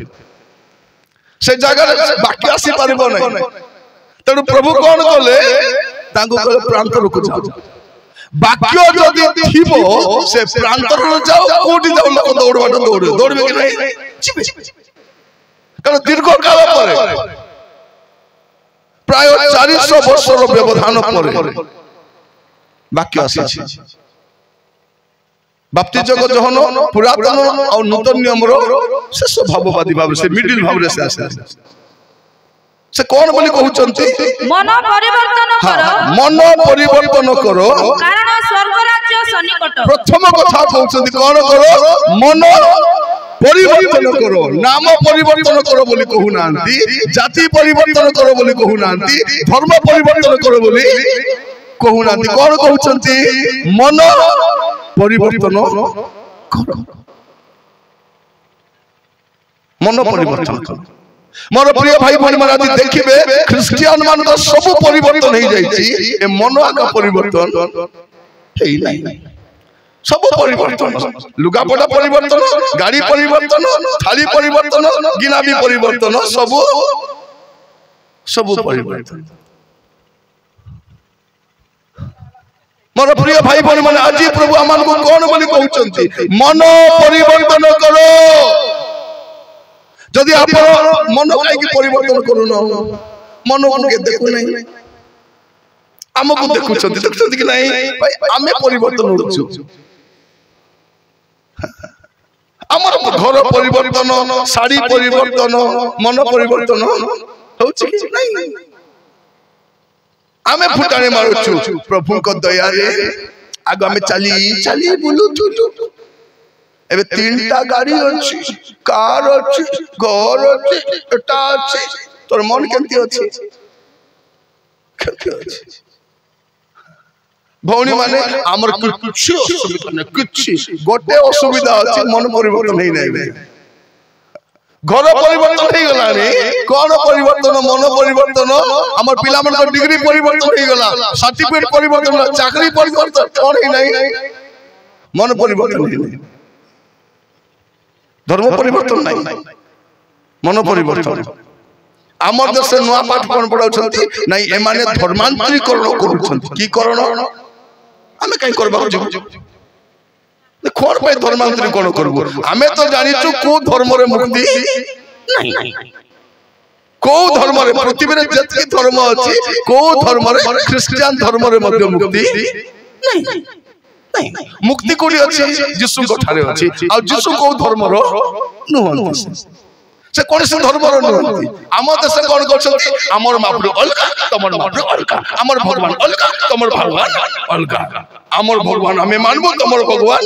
से जगह बाकी आसी परबो नै तनु प्रभु कोन बोले तांगो कहले प्रांतर को जाओ बाक्य जदि थिबो से प्रांतर जाओ कोठी जाओ लोक दौड़बे कि नै जिबे कारण दीर्घ काल परे प्राय 400 वर्षर व्यवधान परे वाक्य आसी बाप्तिजंग जोहन पुरातन और नूतन नियमर शेष भाववादी भाव से मिडिल भाव रे से आसे से कोन बोली कहउचंती मन परिवर्तन करो मन परिवर्तन करो कारण स्वर्ग राज्य सन्निकट प्रथम कथा कहउचंती कोन करो मन परिवर्तन करो नाम परिवर्तन करो बोली कहू नांती जाति परिवर्तन करो बोली कहू नांती धर्म परिवर्तन करो बोली कहू नांती कोन कहउचंती मन परिवर्तन करो मन परिवर्तन करो मोर प्रिय भाई बहन माने आज देखिबे क्रिश्चियन मान तो सब परिवर्तन हो जाईची ए मन आका परिवर्तन हेई नै सब परिवर्तन लुगापटा परिवर्तन गाड़ी परिवर्तन थाली परिवर्तन गिनाबी परिवर्तन सब परिवर्तन मोर प्रिय भाई बहन माने आज प्रभु आमान को कोन बोली कहउचंती मन परिवर्तन करो जदि आप मन काई परिवर्तन करू न मन को देखु नै हमको देखुछंती कि नै भाई आमे परिवर्तन होछु हमर घर परिवर्तन साड़ी परिवर्तन मन परिवर्तन होछि कि नै आमे फुटाने मारुछु प्रभु को दया रे आगो आमे चली बुलुथु एबे तीनटा गाड़ी अछि कार अछि घर अछि एटा अछि तोर मन केमती अछि भौणी माने हमर कुछ असुविधा नै कुछ गोटे असुविधा अछि मन परिवर्तन नै नै घर परिवर्तन हे गला रे कोन परिवर्तन मन परिवर्तन हमर पिला मन को डिग्री परिवर्तन हे गला सर्टिफिकेट परिवर्तन चाकरी परिवर्तन कोन हे नै मन परिवर्तन हे नै धर्म परिवर्तन नहीं मन परिवर्तन आमर देश नुआ पाठ कोन पढाउछंती नहीं ए माने धर्मांतरीकरण करूछंती की करण हमें कहीं करबा जो कोन पे धर्मांतरीकरण करबो हमें तो जानिछु को धर्म रे मुक्ति नहीं को धर्म रे पृथ्वी रे जति धर्म अछि को धर्म रे क्रिश्चियन धर्म रे मध्य मुक्ति नहीं नहीं मुक्ति कोडी अछि यीशु को ठारे अछि आ यीशु को धर्म रो नहंती से कोन से धर्म रो नहंती हम देश कोन करछंती हमर महाप्रभु अलका तमर महाप्रभु अलका हमर भगवान अलका तमर भगवान अलका हमर भगवान हमें मानबो तमर भगवान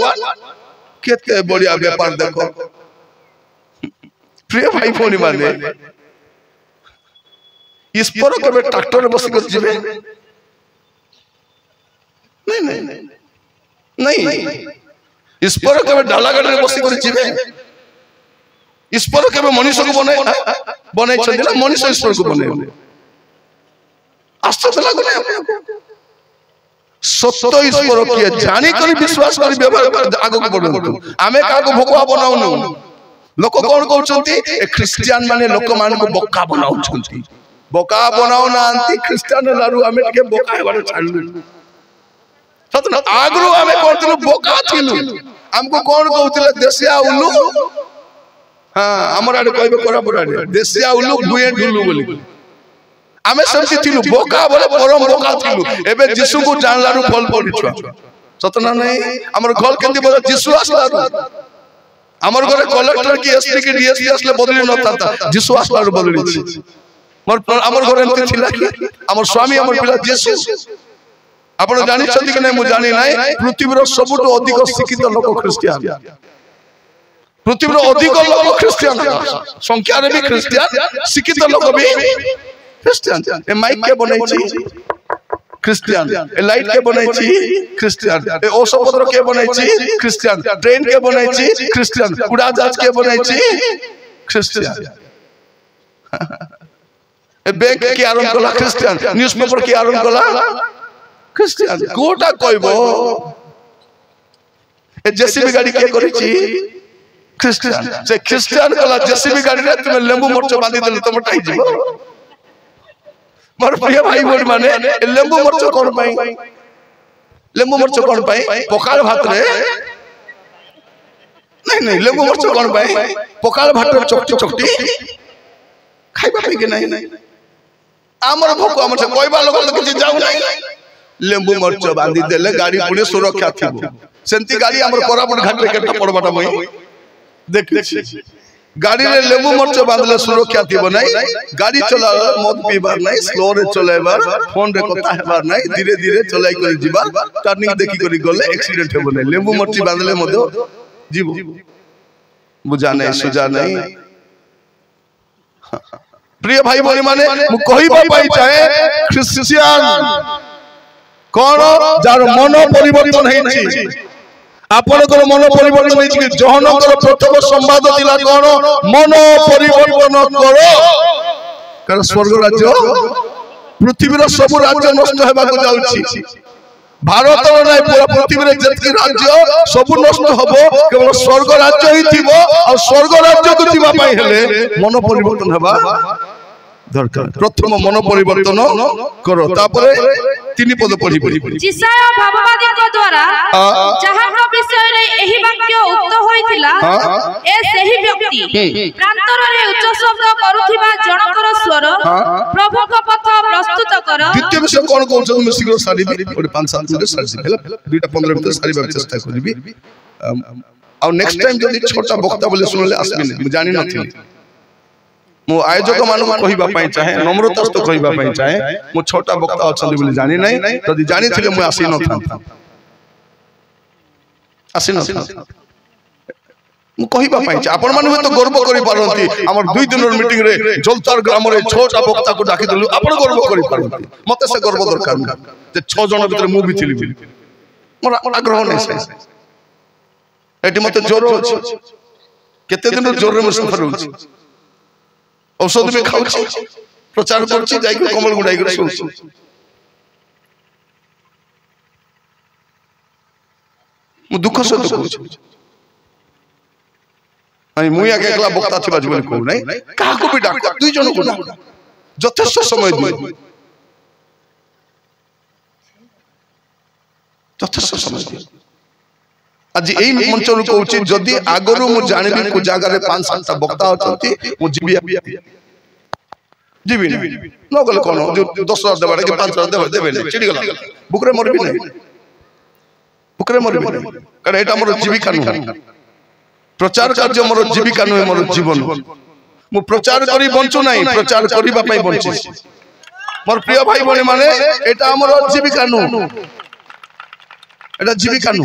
केते बढ़िया व्यापार देखो प्रिय भाई फोनी माने इस पर के ट्रैक्टर बस कर जिवे नहीं इस पर के डाला गाड़ी बसी कर जिवे इस पर के मनुष्य को बने छथि ना मनुष्य ईश्वर को बने आश्चर्य लागले आपको सत्य ईश्वर के जानि करी विश्वास करी व्यवहार आगो को बढ़ंतु आमे का को भोकवा बनाउनु लोक कोन कहउछंती ए क्रिश्चियन माने लोक मान को बोका बनाउछंती बोका बनाउ नांती क्रिश्चियन लारू आमे के बोका हेबार छाडलु सतना आगरो आमे करतलु बोका थिलु हमको कोन कहउतले देसिया उल्लू हां हमर आडे कहबे कोरा बराडे देसिया उल्लू गुए ढुलु बोली आमे समझि थिलु बोका बोले परम बोका थिलु एबे यीशु को जानलारु फल पडिछुआ सतना नहीं हमर घर केंदी बोले यीशु आसलारु हमर घरे कलेक्टर की एसपी की डीएसपी असले बदली न था यीशु आसलारु बदली छी हमर घरे एंती थिला कि हमर स्वामी हमर पिला यीशु आपण जानि छथि कि नै मु जानि नै पृथ्वीर सबुठु अधिक शिक्षित लोक ख्रिस्टियान पृथ्वीर अधिक लोक ख्रिस्टियान संख्या रे भी ख्रिस्टियान शिक्षित लोक भी ख्रिस्टियान ए माइक के बनाई छी ख्रिस्टियान ए लाइट के बनाई छी ख्रिस्टियान ए औषधपत्र के बनाई छी ख्रिस्टियान ट्रेन के बनाई छी ख्रिस्टियान उड़ाजहाज के बनाई छी ख्रिस्टियान ए बैंक के आरंभ कला ख्रिस्टियान न्यूज़पेपर के आरंभ कला ख्रिस्टियान कोटा कहबो ए जेसीबी गाड़ी के करी छी ख्रिस्टियान से ख्रिस्टियान कला जेसीबी गाड़ी रे तुम लेंबू मरच बांधी देल तुम टाई जीवो मोर प्रिय भाई बोल माने लेंबू मरच कोन पाई लेंबू मरच कोन पाई पखाल भात रे नहीं लेंबू मरच कोन पाई पखाल भात रे चकटी चकटी खाइबा पे के नहीं हमर भोक हमर से कहबा लोग किछ जाऊ नहीं लेंबू मरच बांधी देले गाड़ी पुणे सुरक्षा थिबो सेंती गाड़ी हमर कोरापुर घाट रे केटा पड़बाटा मई देख गाड़ी रे लेंबू मरच बांधले सुरक्षा थिबो नहीं गाड़ी चला मद पीबार नहीं स्लो रे चलाइबार फोन रे कथा हेबार नहीं धीरे धीरे चलाई करी जीबार टर्निंग देखि करी गले एक्सीडेंट हेबो नहीं लेंबू मरच बांधले मधो जीवो बुझा नहीं सुजा नहीं प्रिय भाई बोली माने मु कहिबा पाई चाहे ख्रिस्टियान कोन जार मन परिवर्तन हेछि आपनकर मन परिवर्तन हेछि कि जहनकर प्रथम संवाद दिला कोन मन परिवर्तन करो कारण स्वर्ग राज्य पृथ्वीर सब राज्य नष्ट हेबा को जाउछि भारत नै पूरा पृथ्वी रे जति राज्य सब नष्ट हबो केवल स्वर्ग राज्य ही थिबो और स्वर्ग राज्य को जीवा पाई हेले मन परिवर्तन हेबा दरकार प्रथम मन परिवर्तन करो तापरे तीन पद पढ़ी जिसाय भाववादी को द्वारा जहां का विषय रे एही वाक्य उक्त होइतिला ए सही व्यक्ति प्रांतर रे उच्च शब्द करूथिबा जनकर स्वर प्रभु को पथ प्रस्तुत कर द्वितीय विषय कोन कहउछ हम शीघ्र सारी ओडे 5-7 मिनिट सारी हेला 2-15 मिनिट सारी चेष्टा करबी आ नेक्स्ट टाइम जदी छोटा वक्ता बोले सुनले आसबे नै जानि नथि मो आयोजक मानु कहिबा पई चाहे नम्रता तो कहिबा पई चाहे मो छोटा वक्ता अछन बोली जानि नै जदी जानि थिले मो आसी न था मु कहिबा पई चाहे आपण मानु तो गर्व करि पारंती हमर 2 दिन मीटिंग रे जलतार ग्राम रे छोटा वक्ता को डाकी दलु आपण गर्व करि पारंती मते से गर्व दरकार नै जे 6 जन भीतर मु भी थिली मोर आग्रह नै से एटी मते जोर अछि केते दिन जोर रे मु सफर होछि औषध भी खाऊ प्रचार कर कमल गुड़ाई दुख सहित कहूँ मुई आगे एकला बक्ता थी बोली कहू ना क्या भी डाक 2 जन को यथेष्ट समय दिए यथेष्ट समय दिए आज यही मंच रू कहूँ जदि आगरू मु जानिबी को जगह 5-7 बक्ता अछंती मु जीबी जीबी न गले कोन 10,000 देबा के 5,000 देबे चिड़ी गला बुकरे मरबी नै बुकरे मरबी नै कारण एटा मोर जीविका नु प्रचार कार्य मोर जीविका नु मोर जीवन मु प्रचार करी बंचू नै प्रचार करिबा पई बंची मोर प्रिय भाई बने माने एटा मोर जीविका नु एटा जीविका नु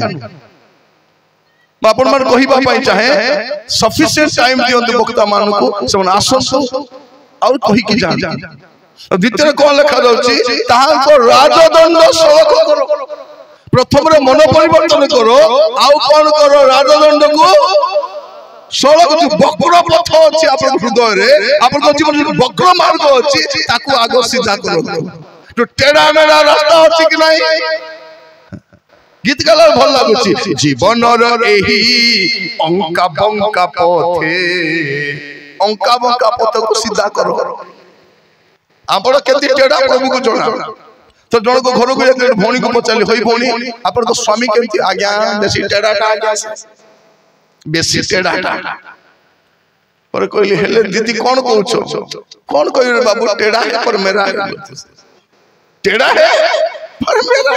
आपण मन कहिबा पई चाहे सफिशिएंट टाइम दियंतु वक्ता मान को से आसंतु और कहि कि जान द्वितीय कोन लिखा जाउची ताहा को राजदंड सलख करो प्रथम रे मन परिवर्तन करो आउ कोन करो राजदंड को सलख जो वक्र पथ अछि आपन हृदय रे आपन को जीवन वक्र मार्ग अछि ताकू आगो सीधा करो तो टेढ़ा मेढ़ा रास्ता अछि कि नहीं गीत गाला भल लागुची जीवन एही अंका बंका पथे को सीधा करो आपण केते टेढ़ा प्रभु को जणा तो जण को घर को एक भौणी को पचाली होई भौणी आपण को स्वामी केमती आज्ञा बेसी टेढ़ाटा आज्ञा बेसी टेढ़ाटा पर कहली हेले दीदी कोन कहउछो कोन कहि रे बाबू टेढ़ा है पर मेरा टेढ़ा है पर मेरा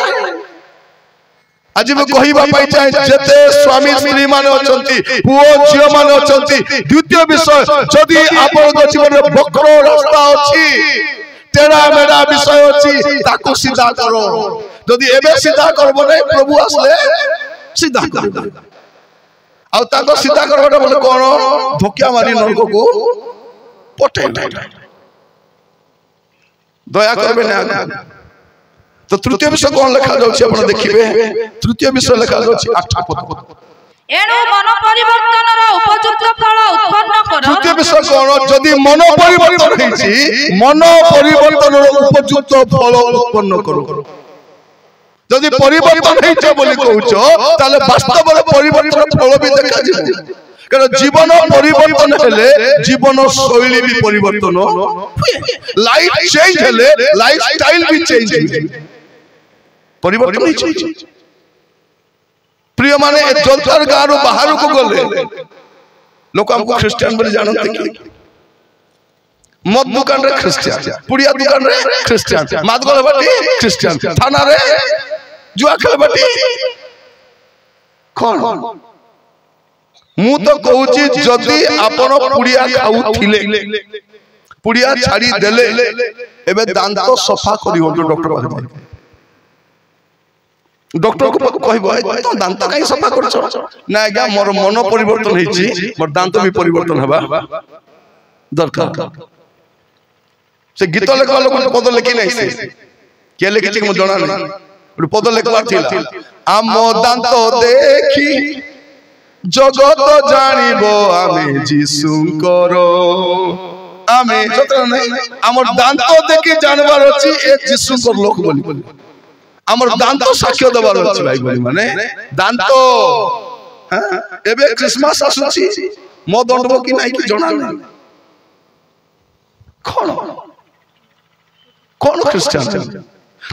आज मैं कहिबा पाई चाहे जते स्वामी स्त्री माने अछंती पुओ झियो माने अछंती द्वितीय विषय जदि आपण को जीवन रे वक्र रास्ता अछि टेढ़ा मेढ़ा विषय अच्छी ताको सीधा करो जदि एबे सीधा करबो नै प्रभु आसले सीधा करो आ ताको सीधा करबो बोले कोन धोकिया मारी नरक को पटे दया करबे ना तो तृतीय विषय कौन लिखा जाउछि आपण देखिबे तृतीय विषय लिखा जाउछि 8 पद एणु मन परिवर्तनर उपयुक्त फल उत्पन्न करो तृतीय विषय कौन जदि मन परिवर्तन हेछि मन परिवर्तनर उपयुक्त फल उत्पन्न करो जदि परिवर्तन हेछि बोली कहउछो ताले वास्तव रे परिवर्तन फल भी देखा जिवो कारण जीवन परिवर्तन हेले जीवन शैली भी परिवर्तन लाइफ चेंज हेले लाइफ स्टाइल भी चेंज होई परिवर्तन ही चाहिए प्रिय माने जलतर गारो बाहर को गले लोक हमको क्रिश्चियन बोली जानते कि मद दुकान रे क्रिश्चियन पुड़िया दुकान रे क्रिश्चियन माद गले बाटी क्रिश्चियन थाना रे जुआ खेल बाटी कोन मु तो कहूची जदी आपण पुड़िया खाउ थिले पुड़िया छाड़ी देले एबे दांत सफा करियो डॉक्टर कहबे डॉक्टर को कहबो तो दांत काई सफा करछ ना आज्ञा मोर मन परिवर्तन हेछि मोर दांत भी परिवर्तन हेबा दरकार से गीत लेखवा लोक पद लिखि नै से के लिखि छै म जणा नै पद लेखवा थिला आम दांत देखि जगत जानिबो आमे जीशुंकर आमे सत्र नै हमर दांत देखि जानबार अछि ए जीशुंकर लोक बोली हमर दांत साक्ष्य देबार अछि भाई बोली माने दांत एबे क्रिसमस आसुछि मो दंडबो कि नै कि जणा नै कोन क्रिश्चियन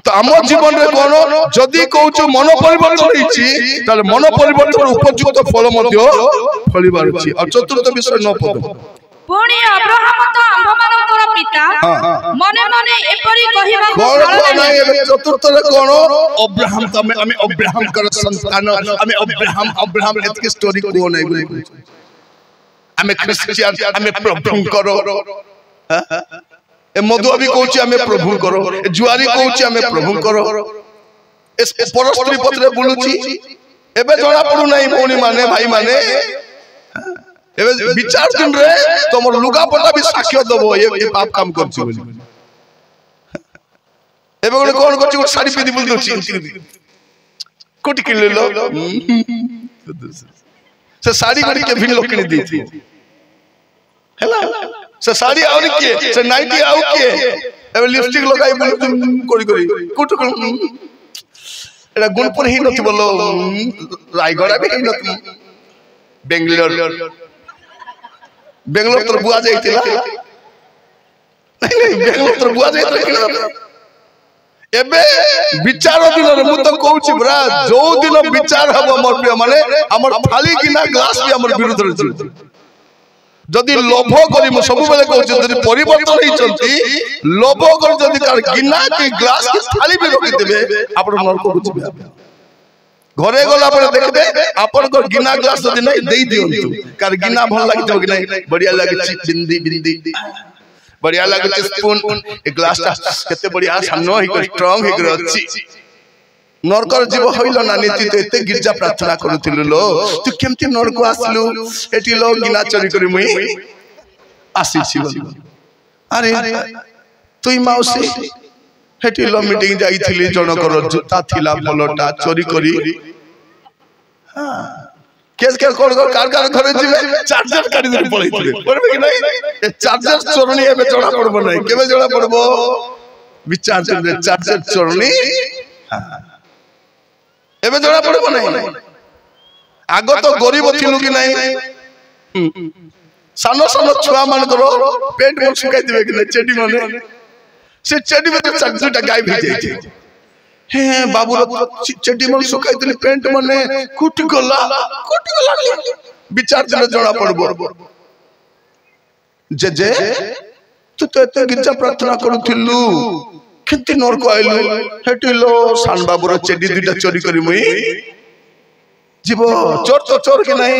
तो आम जीवन रे कोन जदी कहउछु मन परिवर्तन हेछि ताले मन परिवर्तन उपयुक्त फल मध्य फलिबार अछि और चतुर्थ विषय 9 पद पुणी अब्राहम तो आंभमानकर पिता मने मने एपरि कहिबा कोन चतुर्थ रे कोन अब्राहम तो हमें अब्राहम कर संतान हमें अब्राहम एतके स्टोरी को नै बोली हमें क्रिश्चियन हमें प्रभु करो ए मधु अभी कहउछि हमें प्रभु करो ए जुआरी कहउछि हमें प्रभु करो इस परस्त्री पत्र बोलुछि एबे जणा पडु नै भौणी माने भाई माने एबे विचार दिन रे तमर लुगा पटा भी साक्ष्य दबो ए पाप काम करछि बोली एबे कोन करछि साड़ी पिदी बोल दोछि कोटी किन लेलो से साड़ी कोटी के भिन लोक किन देथि हैला से साड़ी और के से नाइटी आउ के एबे लिपस्टिक लगाई बोल कोरी कुट एटा गुणपुर ही नथि बोलो रायगढ़ भी ही नथि बेंगलोर तो बुआ जाइतिला नहीं बेंगलोर तो बुआ जाइतिला एबे विचार दिन रे मु तो कहउछि बरा जो दिन विचार हबो हमर प्रिय माने हमर थाली किना ग्लास भी हमर विरुद्ध रे जदि लोभ करी मु सब बेले कहउछि जदि परिवर्तन ही चलती लोभ कर जदि कार गिना के ग्लास के थाली भी रखि देबे आपण नरक को जिबे घरे गला पर देखबे आपण को गिना ग्लास जदि नै देई दियंतु कार गिना भल लागितो कि नै बढ़िया लागे बिंदी बढ़िया लागे स्पून ए ग्लास ता केते बढ़िया सानो ही स्ट्रांग ही अछि नरकर जीव होइलो ना नीति तो एते गिरजा प्रार्थना करूतिलु लो तू केमति नरक आसलु एटी लो गिना चोरी करी मुई आसी छी अरे तुई माउसी हेटी लो मीटिंग जाई थिली जनकर जूता थिला पलटा चोरी करी हां केस के कोन कार घरे जिवे चार्जर काढी दे पळै थिले परबे कि नै ए चार्जर चोरणी एबे जणा पड़बो नै केबे जणा पड़बो विचार दे चार्जर चोरणी हां एबे जणा पड़बो नै आगो तो गरीब थिलु कि नै सानो सानो छुआ मान करो पेट में सुकाई दिबे कि नै चेडी माने से चेडी में चार्जरटा गायब हो जाई छै हे बाबू चेडी मन सुकाई दिले पेंट माने कुटी गला विचार दिन जणा पड़बो जे तू तो एते गिरजा प्रार्थना करूथिलु केते नरक आइलु हेटी लो सान बाबूर चेडी दुटा चोरी करी मुई जीव चोर तो चोर के नहीं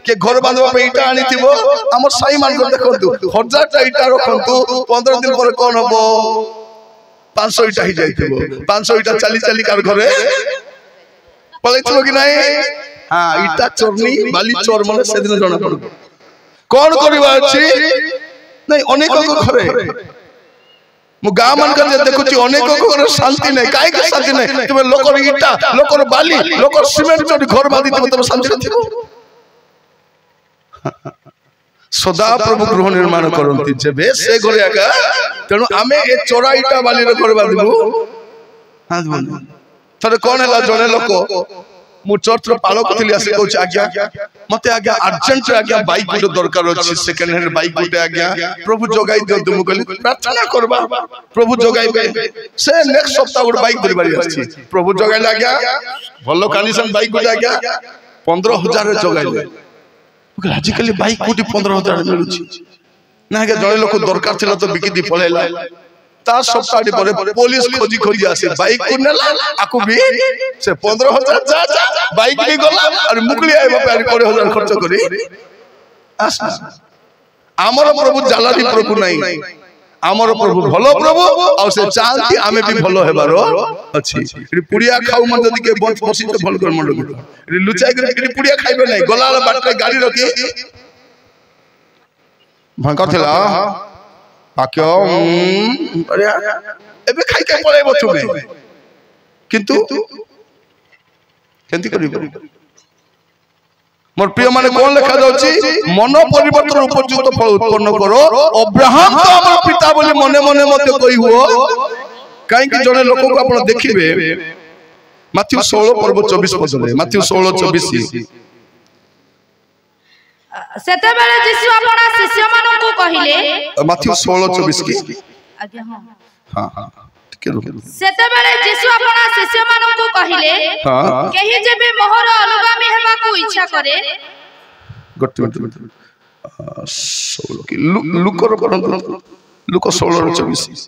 के घर बांधवा पे ईटा आनी थिबो हमर साई मान को देखंतु 1000 टा ईटा रखंतु 15 दिन पर कोन हबो 500 इटा ही जाइथिबो 500 इटा चली चली कार घरे पळैथिबो कि नाही हां इटा चोरनी बाली चोर माने सेदिन जणा पड़बो कोन करबा अछि नहीं अनेक को घरे मु गां मन कर देखुची अनेक को घरे शांति नहीं काहे के शांति नहीं तुम लोकर इटा लोकर बाली लोकर सीमेंट चोरी घर बांधी तुम शांति नथिबो सदा प्रभु गृह निर्माण करंती जेबे से घरे आका तेनु आमे ए चोरा इटा बाली रे घर बांधबो हां थरे कोन हला जने लोक मु चर्च रो पालक थिली आसे कहू आज्ञा मते आज्ञा अर्जेंट आज्ञा बाइक गुटे दरकार अछि सेकंड हैंड बाइक गुटे आज्ञा प्रभु जोगाई दियो तुम कहली प्रार्थना करबा प्रभु जोगाइबे से नेक्स्ट सप्ताह गुटे बाइक धरिबारी अछि प्रभु जोगाइला आज्ञा भलो कंडीशन बाइक गुटे आज्ञा 15000 रे जोगाइले आजिकली बाइक गुटे 15000 मिलुछि ना आज्ञा जळे लोक दरकार थिला तो बिकी दी पळेला ता सप्ताह परे पुलिस खोजी खोजी आसे बाइक को नेला आकु भी से 15000 जा बाइक भी गला और मुकली आइबा पे 20000 खर्च करी आस हमर प्रभु जालादी प्रभु नहीं हमर प्रभु भलो प्रभु और से चाहती आमे भी भलो हेबारो अछि इ पुड़िया खाऊ मन जदी के बंच बसी तो भल कर मन लगे इ लुचाई के इ पुड़िया खाइबे नहीं गला बाटे गाड़ी रखी भंका थिला आक्यो अरे एबे खाइ के पळेबो तुमे किंतु केंती करिबो मोर प्रिय माने कोन लिखा जाउची मन परिवर्तन उपयुक्त फल उत्पन्न करो अब्राहम तो हमर पिता बोली मने मने मते कहि हो काहे कि जने लोक को आपण देखिबे माथ्यू 16 पर्व 24 पद रे माथ्यू 16:24 सेते बेले यीशु अपना शिष्य मानन को कहिले माथ्यू 16:24 की आज्ञा हां हां सेते बेले यीशु अपना शिष्य मानन को कहिले केहि जेबे मोहर अनुगामी हेबा को इच्छा करे गट्टी 16 की लुकर पढंत लुक 16:24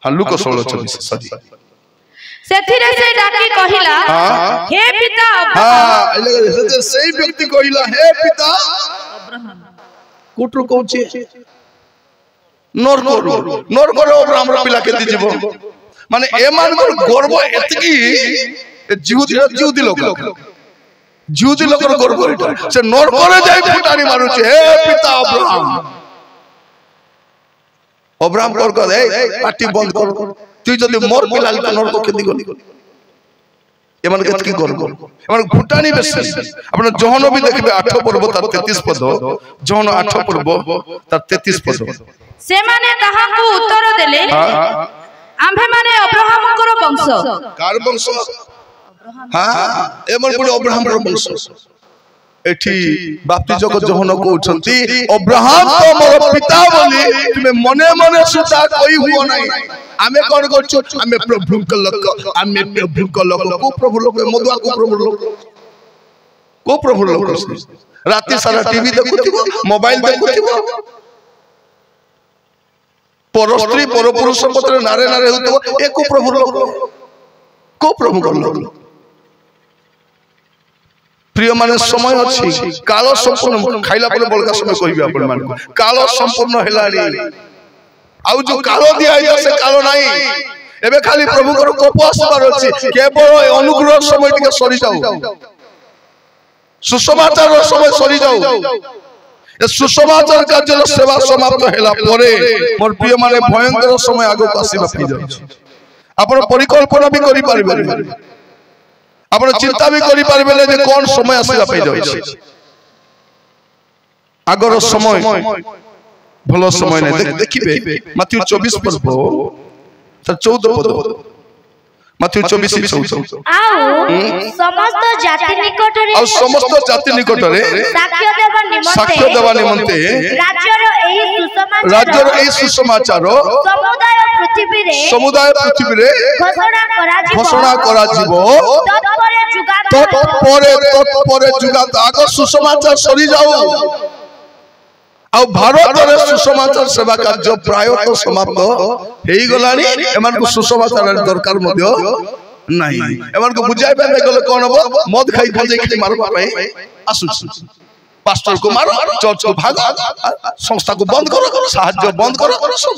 हां लुक 16:24 सॉरी सेथिरे से डाकी कहिला हे पिता हां सेही व्यक्ति कहिला हे पिता अब्राहम कोटरो कहूची नर करो अब्राहम रो पिला केति जीव माने ए मान को गर्व एतकी जीवदी लोक गर्व एटा से नर करे जाई फुटानी मारुचे हे पिता अब्राहम कर ए पार्टी बंद कर तू जदी मोर पिला नर को केति गली एमन केतकी गर्व एमन फुटानी बेसे आपण जोहन भी देखबे 8 पर्व तार 33 पद जोहन 8 पर्व तार 33 पद से माने ताहा को उत्तर देले आम्भे माने अब्राहम को वंश कार वंश हां एमन पुनी अब्राहम रो वंश एठी बाप्ती जगत जोहन कहउछंती अब्राहम तो मोर पिता बोली तुमे मने मने सुता कोई हुओ नाही आमे कोन करछु आमे प्रभु को लोक को प्रभु लोक मधुआ को प्रभु लोक राती सारा टीवी देखुथिबो मोबाइल देखुथिबो परस्त्री परपुरुष पत्र नारे नारे होतो एको प्रभु लोक को प्रभु को लोक प्रिय माने समय अछि काल संपूर्ण खाइला पर बलका समय कहबी आपण मान काल संपूर्ण हेलानी आउ जो काल दिया है से काल नाही एबे खाली प्रभु को कोपस पर अछि केवल अनुग्रह समय के सरी जाऊ सुसमाचार समय सरी जाऊ ए सुसमाचार कार्य सेवा समाप्त हेला परे मोर प्रिय माने भयंकर समय आगो आसीबा पई जाउ आपण परिकल्पना भी करि पारबे आपण चिंता भी करि पारबे जे कोन समय आसीबा पई जाउ आगर समय भलो समय नै देखिबे माथ्यू 24 पर्व तर 14 पद माथ्यू 24:14 आउ समस्त जाति निकटरे साक्ष्य देवा निमंते राज्यर एही सुसमाचार समुदाय पृथ्वी रे घोषणा करा जीवो तत्परे जुगात आग सुसमाचार सरी जाऊ आ भारत रे सुसमाचार सेवा कार्य प्राय तो समाप्त हेई गलानी एमान को सुसमाचार दरकार मध्य नाही एमान को बुझाय पे गले कोन हो मद खाई खाई मारबा पे आसु पास्टर को मारो चर्च को भाग संस्था को बंद करो साहाय्य बंद करो सब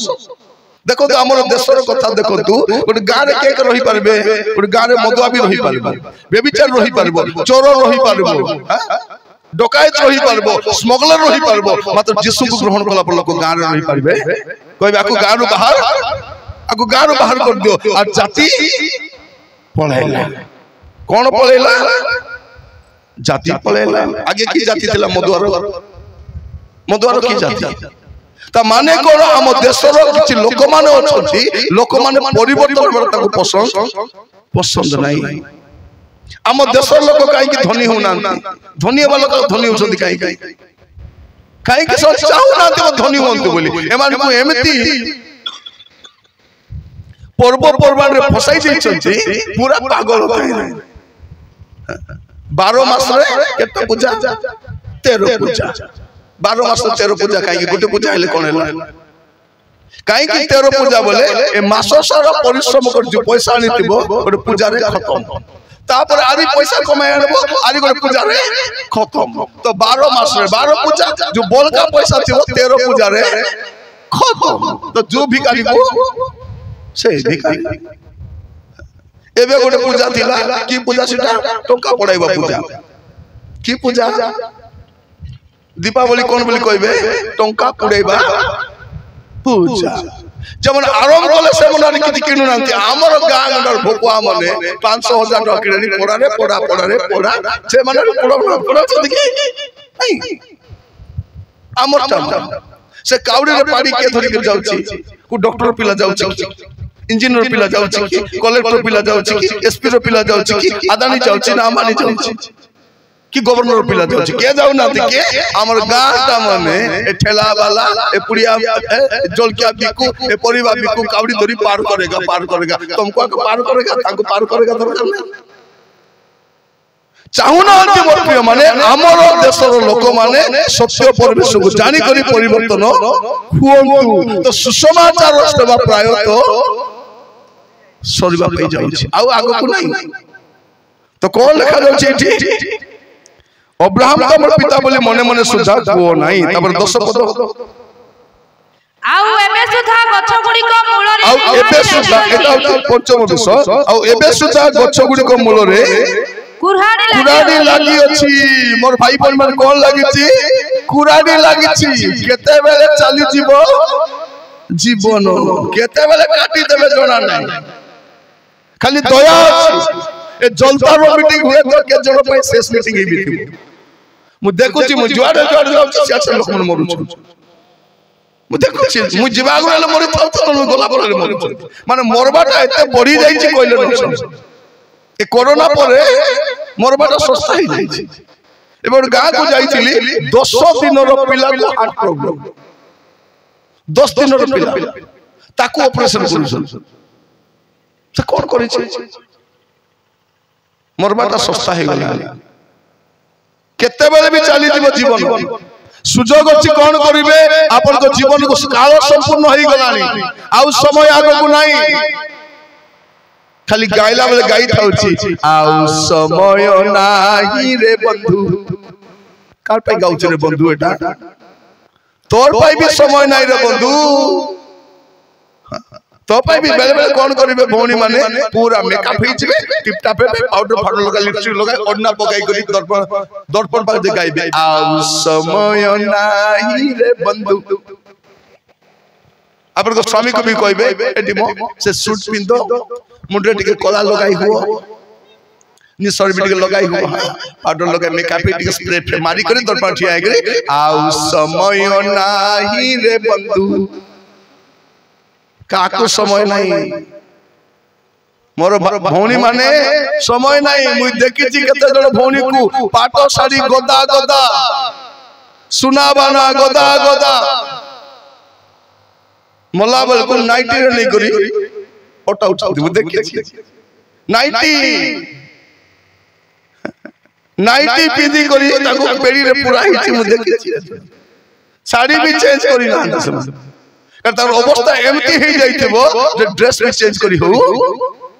देखो तो आमर देशर कथा देखो गोटे गाँव में के रही पारे गोटे गाँव में मदुआ भी रही पार बेबिचार रही पार चोर रही पार डकायत रही पार स्मगलर रही पार मात्र जीशु को ग्रहण कला लोक गाँव में रही पारे कहे आपको गाँव गाँव बाहर कर दियो और जाति पलैला कौन पलैला जाति पलैला आगे की जाति थिला मदुआर की जाति ता माने कोन हम देशर किछि लोक माने अछंती लोक माने परिवर्तन करताको पसंद नाही हम देशर लोक काई कि धनी होना धनी वाला का धनी होछंती काई कि सब चाहू ना ते धनी होंतु बोली एमान को एमती पर्व पर्वान रे फसाई दैछंती पूरा पागल काई 12 मास रे केते पूजा 13 पूजा 12 मास 13 पूजा काई गोटे पूजा हेले कोन हेला काई कि 13 पूजा बोले ए मास सारा परिश्रम कर जो पैसा आनितिबो गोटे पूजा रे खत्म तापर आरी पैसा कमाय आनबो आरी गोटे पूजा रे खत्म तो 12 मास रे 12 पूजा जो बोलका पैसा थिबो 13 पूजा रे खत्म तो जो भिखारी को से भिखारी एबे गोटे पूजा थिला की पूजा सिटा टोका पड़ाइबा पूजा की पूजा दीपावली कौन बोली कहबे टंका पुड़ेबा पूजा जब आरंभ कले से मन किति किनु नांती हमर गांगर भोकुआ मने 500,000 टका किनी पोड़ा रे पोड़ा से मन पोड़ा देखि नहीं हमर चाचा से काउडी रे पाड़ी के धरि के जाउची को डॉक्टर पिला जाउची इंजीनियर पिला जाउची कलेक्टर पिला जाउची एसपी रो पिला जाउची आदानी जाउची ना मानी जाउची कि गवर्नर पिला जाउची के जाउ ना के हमर गांटा माने ए ठेला वाला ए पुड़िया जलकिया बिकु ए परिवा बिकु काउडी धरी पार करेगा तुमको पार करेगा ताको पार करेगा दरकार नहीं चाहू ना मोर प्रिय माने हमर देशर लोक माने सत्य परिवेश को जानि करी परिवर्तन हुअंतु तो सुसमाचार सेवा प्राय तो सरीबा पे जाउची आ आगो को नहीं तो कोन लिखा जाउची एठी अब्राहम तो हमर पिता बोले मने मने सुधा को नहीं तबर 10 पद आउ एबे सुधा गछ गुडी को मूल रे आउ एबे सुधा एटा पंचम विषय आउ एबे सुधा गछ गुडी को मूल रे कुराडी लागी अछि मोर भाई बहन मन कोन लागी छी कुराडी लागी छी केते बेले चली जीवो जीवन केते बेले काटी देबे जणा नहीं खाली दया ए जलता रो मीटिंग हुए तो के जण पे शेष मीटिंग ही बिथि मु देखु छी मु जुआडे जाउछी सियासन लोक मन मरु छी मु देखु छी मु जिबा गले मरि थाउ तो गोला बोले मरु माने मरबाटा एते बढ़ी जाई छी कहले न ए कोरोना परे मरबाटा सस्ता ही जाई छी एबे गां को जाई छिली 10 दिन रो पिला को हार्ट प्रॉब्लम 10 दिन रो पिला ताको ऑपरेशन करू से कोन करै छी मरबाटा सस्ता हे गला केते बेले भी चली जीव जीवन सुजोग अछि कोन करिवे आपन को जीवन को काल संपूर्ण होई गलानी आउ समय आगो को नाही खाली गाइला बेले गाई थाउची आउ समय नाही रे बंधु कार पे गाउछ रे बंधु एटा तोर पाई भी समय नाही रे बंधु तो पाई भी बेले बेले कोन करिवे भौणी माने पूरा मेकअप ही छिबे टिपटा पे पाउडर फाउडर लगा लिपस्टिक लगा ओडना पकाई करी दर्पण पर गाइबे आउ समय नाही रे बंधु अपन को स्वामी को भी कहबे एटी मो से सूट पिंदो मुंडे टिके कला लगाई हुओ नि सर भी टिके लगाई हुओ पाउडर लगा मेकअप टिके स्प्रे मारी करी दर्पण ठिया गरे आउ समय नाही रे बंधु काको समय नहीं मोर भौणी माने समय नहीं मुई देखि छी केते जण भौणी को पाटो साड़ी गोदा गोदा सुना बाना गोदा गोदा मला बल को नाइटी रे नहीं करी फोटो उठा दे देखि छी नाइटी पीदी करी ताको पेड़ी रे पूरा ही छी मु देखि छी साड़ी भी चेंज करी ना तार अवस्था एमती ही जाइथिबो जे ड्रेस भी चेंज करी हो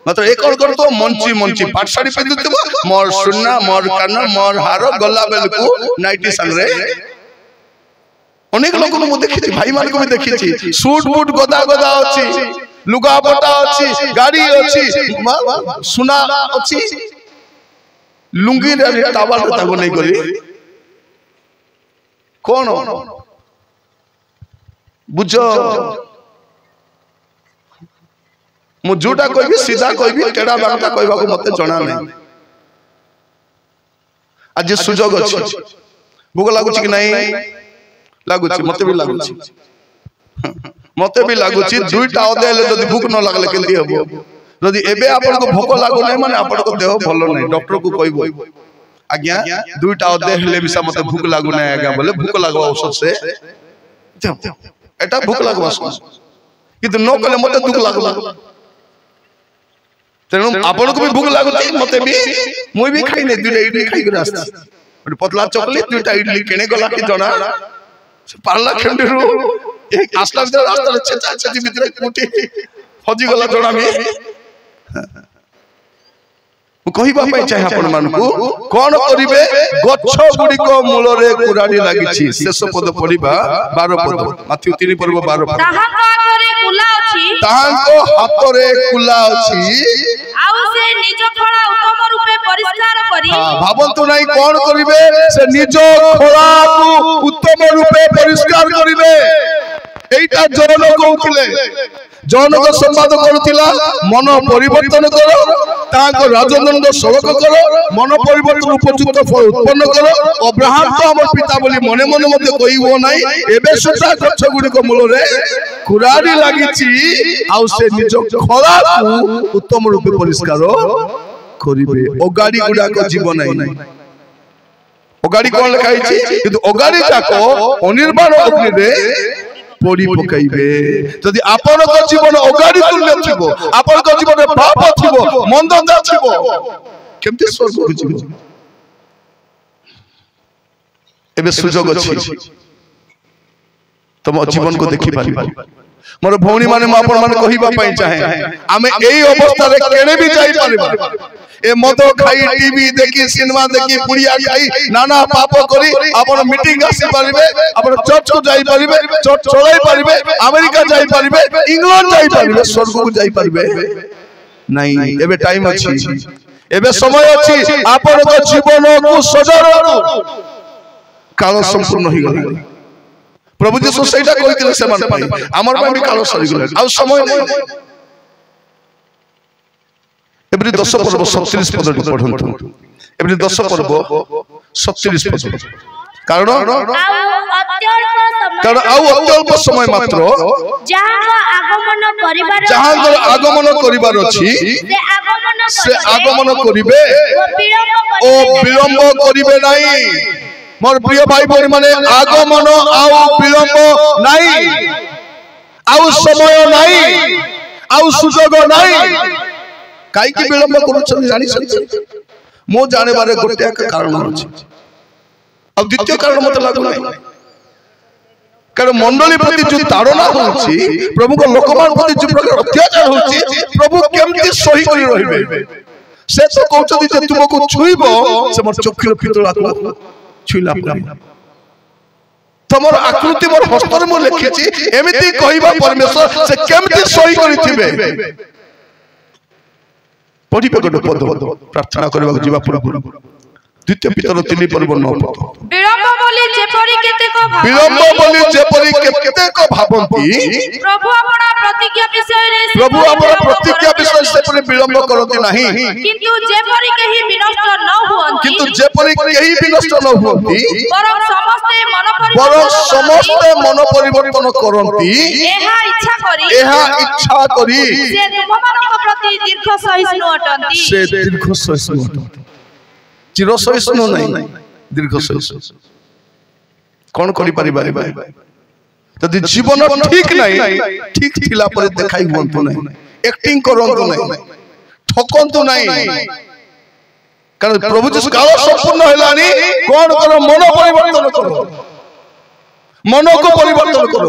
मात्र एक और कर तो मंची पाट साड़ी पिंदुथिबो मोर सुन्ना मोर कान मोर हार गला बेल को नाइटी संग रे अनेक लोक को देखी भाई मान को भी देखी सूट बूट गदा गदा अच्छी लुगा पटा अच्छी गाड़ी अच्छी सुना अच्छी लुंगी टावल नहीं करी कौन बुझ मु जोटा कहबी सीधा कहबी टेढ़ा बांका कहबा को मते जणा नहीं आज सुजोग अछि भूख लागुच कि नहीं लागुच मते भी लागुच दुईटा अदे ले जदी भूख न लागले केंदी हबो जदी एबे आपन को भूख लागो नहीं माने आपन को देह भलो नहीं डॉक्टर को कहबो आज्ञा दुईटा अदे हेले बिसा मते भूख लागो नहीं आज्ञा बोले भूख लागो औषध से एटा भूख लागो औषध किंतु न कले मते दुख लागला तेनु आपन को भी भूख लागुची मते भी मुई भी खाई नै दुईटा इडली खाई के रास्ता और पतला चॉकलेट दुईटा इडली केने गला के जणा से पारला खंडरू एक आस्ता रास्ता छेचा छेची भीतर कुटी फजी गला जणा में कहिबा पई चाहे आपन मान को कोन करिवे गच्छ गुडी को मूल रे कुराडी लागिछि शेष पद पढिबा 12 पद माथ्यू 3 पर्व 12 पद ताहाको हाथ रे कुला अछि आउ से निज खळा उत्तम रूपे परिष्कार करी भाबंतु नाही कोन करिवे से निज खळा को उत्तम रूपे परिष्कार करिवे एटा जन कहउथिले जनक संवाद करुथिला मन परिवर्तन करो ताको राजदंड सड़क करो मन परिवर्तन उपयुक्त फल उत्पन्न करो अब्राहम तो हमर पिता बोली मने मने मते कहिबो नाही एबे सुता गच्छ गुडी को मूल रे कुराडी लागिछि आउ से निज खला को उत्तम रूपे परिष्कार करिवे ओगाडी गुडा को जीवन नाही ओगाडी कोन लिखाइछि किंतु ओगाडी जाको अनिर्बाण अग्नि रे पोड़ी पकाइबे जदि आपन को जीवन ओगाडी तुल्य थिबो आपन को जीवन पाप थिबो मंद थिबो केमते स्वर्ग को जीवो एबे सुजोग अछि तुम जीवन को देखि पारि मोर भौणी माने म आपन माने कहिबा पई चाहे आमे एई अवस्था रे केने भी जाई पारिबा ए मद खाई टीवी देखी सिनेमा देखी पुड़िया खाई नाना पाप करी आपन मीटिंग आसी पारिबे आपन चर्च को जाई पारिबे चर्च चलाई पारिबे अमेरिका जाई पारिबे इंग्लैंड जाई पारिबे स्वर्ग को जाई पारिबे नहीं एबे टाइम अछि एबे समय अछि आपन को जीवन को सजारो काल संपूर्ण हो गला प्रभु यीशु सेटा कहितले समान पाई हमर पाई भी काल सरी गला आ समय एबरी 10 पर्व 37 पद पढंतु एबरी 10 पर्व 37 पद कारण अत्यल्प समय मात्र जहां आगमन करिबार अछि से आगमन करिवे ओ विलंब करिवे नाही मोर प्रिय भाई बहन माने आगमन आउ विलंब नाही आउ समय नाही आउ सुजोग नाही काई की विलंब करूछन जानि सक मो जाने बारे गोटे कारण अछि अब द्वितीय कारण मत लागु नाही कारण मंडली प्रति जो ताड़ना होछि प्रभु को लोकमान प्रति जो प्रकार अत्याचार होछि प्रभु केमति सही करि रहिबे से तो कहउछथि जे तुमको छुइबो से मोर चक्षुर पितला को छुइला परि तमर आकृति मोर हस्तर मो लिखिछि एमिति कहिबा परमेश्वर से केमति सही करिथिबे पढ़िबे गड पद प्रार्थना करबा जीवा पूर्व द्वितीय पितर 3 पर्व 9 पद विलंब बोली जेपरि केतेक भाबंती प्रभु अपना प्रतिज्ञा विषय से परि विलंब करती नहीं किंतु जेपरि केही विनष्ट न हुअंती परम समस्ते मन परिवर्तन करंती एहा इच्छा करी से तुमମାନଙ୍କ प्रति दीर्घ सहिष्णु अटंती चिर सहिष्णु नहीं दीर्घ सहिष्णु कौन करि पारि बारे यदि जीवन ठीक नहीं ठीक थिला पर देखाई बनतो नहीं एक्टिंग करंतो नहीं ठकंतो नहीं कारण प्रभु जी काल संपूर्ण हेलानी कौन करो मन परिवर्तन करो मन को परिवर्तन करो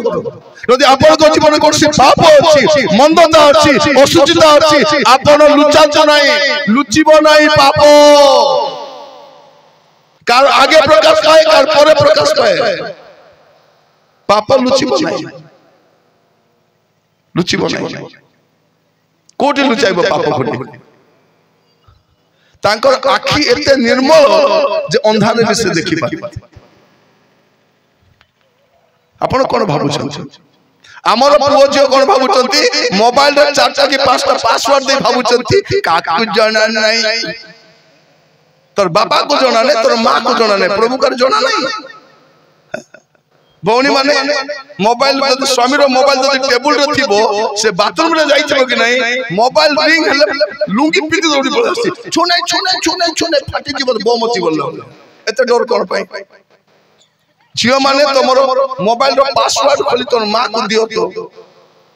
यदि आपन को जीवन कोसी पाप अछि मंदता अछि असुचिता अछि आपन लुचांतो नहीं लुचिबो नहीं पाप कार आगे प्रकाश पाए कार परे प्रकाश पाए पाप लुचिब नहीं लुचिब नहीं कोटी लुचाइब पाप कोटी तांकर आखि एते निर्मल जे अंधारे भी से देखि पारि आपण कोन भाबुछन हमर पुओ जे कोन भाबुछंती मोबाइल रे 4टा कि 5टा पासवर्ड दे भाबुछंती काकु जाना नहीं तोर बाबा को जाना नहीं तोर मां को जाना नहीं प्रभु कर जाना नहीं भौनी माने मोबाइल जब स्वामी रो मोबाइल जब टेबल रे थिबो से बाथरूम रे जाई थिबो कि नहीं मोबाइल रिंग हले लुंगी पिटी दौड़ी पड़सी छुने छुने छुने छुने फाटी जीव बम मची बोल एते डर कोन पाई जियो माने तमरो मोबाइल रो पासवर्ड खोली तोर मां को दियो तो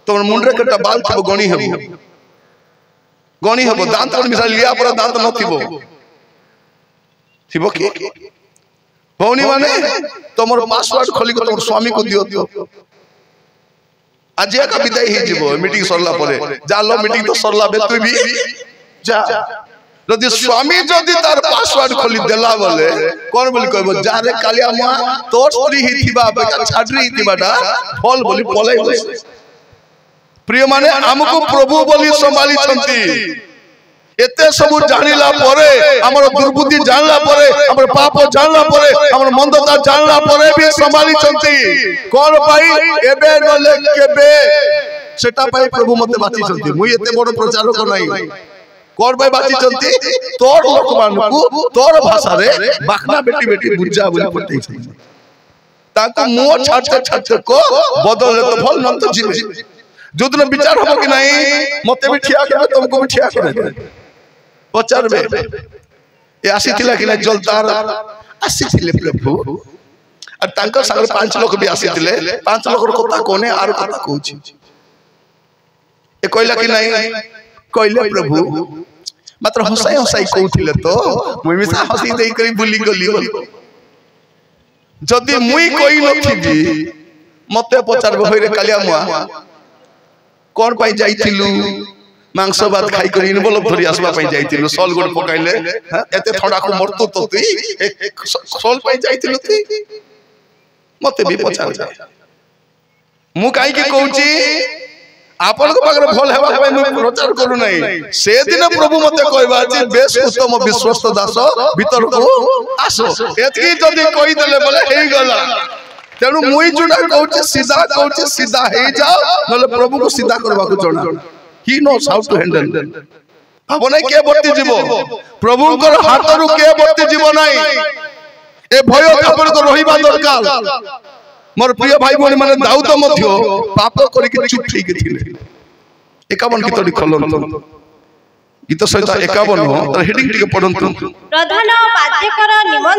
तोर मुंडरे केटा बाल थिबो गणी हेबो दांत कोन मिसा लिया पर दांत न थिबो थिबो की भौनी माने तमरो पासवर्ड खोली को तमरो स्वामी को दियो आज का विदाई ही जीवो मीटिंग सरला परे जा लो मीटिंग तो सरला बे तू भी जा यदि स्वामी जदि तार पासवर्ड खोली देला बोले कोन बोली कहबो जा रे कालिया मा तोर स्त्री ही थिबा बेका छाडरी ही थिबाटा फल बोली पलाई प्रिय माने हमको प्रभु बोली संभाली छंती एते सब जानिला परे हमर दुर्बुद्धि जानला परे हमर पाप जानला परे हमर मंदता जानला परे भी संभाली छंती कोन पाई एबे नले केबे सेटा पाई प्रभु मते बाची छंती मुई एते बड़ प्रचार को नाही कोन पाई बाची छंती तोर लोक मानकु तोर भाषा रे बाखना बेटी बेटी बुझा बोली पटै छंती ताको मुंह छाट छाट को बदल तो फल न तो जीवे जोदन विचार हो कि नहीं मते भी ठिया के तुमको भी ठिया के पचारबे ए आसी थिला कि नहीं जलतार आसी थिले प्रभु और तांकर संग 5 लोग भी आसी थिले 5 लोग रो कथा कोने आर कथा कहूची ए कहला कि नहीं कहले प्रभु मात्र हसाई हसाई कहउथिले तो मुई मिसा हसी देई करी बुली गली जदी मुई कहि नथिबी मते पचारबे होय रे कालिया मुआ कोन पाई जाइथिलु मांस भात खाई कर इनवॉल्व धरि आसबा पाई जाइथिलु सोल गोड पकाइले एते थोड़ा को मरतो तो तू सोल पाई जाइथिलु तू मते भी पचार जा मु काई के कहूची आपन को पाकर भल हेबा पाई मु प्रचार करू नहीं से दिन प्रभु मते कहबा जे बेस उत्तम विश्वस्त दास भीतर को आसो एतकी जदी कहि देले बोले हेई गला तेनु मुई जुना कहूची सीधा हे जाओ नले प्रभु को सीधा करबा को जणा He knows how to handle. भावना के बत्ती जीवो प्रभु को हाथ रु के बत्ती जीवो नहीं ए भय अपन को रहिबा दरकार मोर प्रिय भाई बहन माने दाऊद मध्य पाप करि के चुप ठीक थिले 51 गीत लिखलन गीत सहित 51 तर हेडिंग टिके पढंतु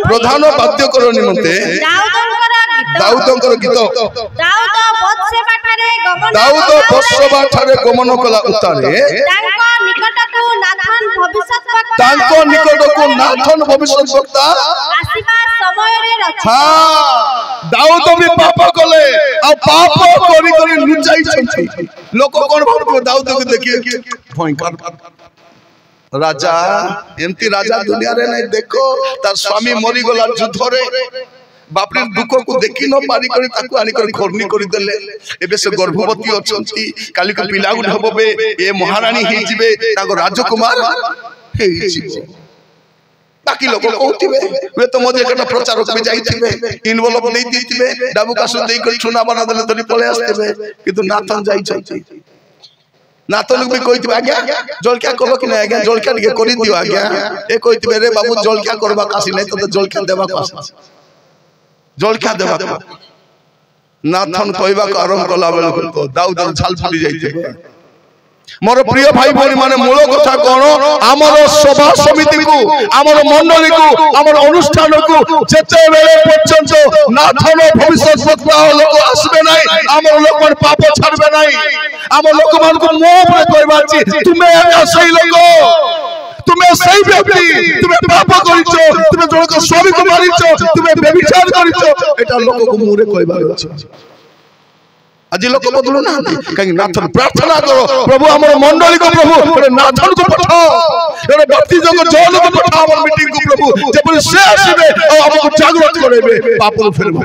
प्रधान वाद्यकर निमंते दाऊदंकर गीत दाऊद बत्सेबा ठारे गमन कला उतारे तांको निकटको नाथन भविष्यत वक्ता आसीबा समय रे रक्षा हां दाऊद भी पाप कले आ पाप करी करी लुचाई छथि लोक कोन भाबो दाऊद के देखिए भयंकर राजा एमती राजा दुनिया रे नहीं देखो तार स्वामी मरी गला युद्ध रे बापरे दुख को देखि न पारी करी ताको आनी करी घरनी करी देले एबे से गर्भवती अछंती काली को पिला उठ हबे ए महारानी हे जिवे ताको राजकुमार हे जिवे बाकी लोग कहउथिबे वे तो मजे कटा प्रचारक भी जाईथिबे इनवॉल्व नहीं दिथिबे डाबू कासु देई कर छुना बना देले तनी पळे आस्तेबे किंतु नाथन जाई छै नाथन भी कहथिबे आज्ञा जलकिया करबो कि नहीं आज्ञा जलकिया के करि दियो आज्ञा ए कहथिबे रे बाबू जलकिया करबा कासी नहीं तो जलकिया देबा कासी जलकिया देबा नाथन कहबा को आरंभ कला बेल तो दाऊद झाल फुटी जाइते मोर प्रिय भाई भौणी माने मूल कथा कोन हमर सभा समिति को हमर मंडली को हमर अनुष्ठान को जेते बेले पर्यंत नाथन भविष्यत वक्ता लोक आसबे नाही हमर लोक मन पाप छाड़बे नाही हमर लोक मन को मोह में कहबा छी तुमे एका सही लोक तुम्हें सही व्यक्ति तुम्हें पाप करिछो तुम्हें जण को स्वामी को मारिछो तुम्हें व्यभिचार करिछो एटा लोक को मुरे कहबा अछि आज लोक बदलु ना कहीं नाथन प्रार्थना करो प्रभु हमर मंडली को प्रभु नाथन को पठाओ एरे भक्ति जग जन को पठाओ हमर मीटिंग को प्रभु जे बोले से आसीबे और हमको जागृत करेबे पाप फेरबो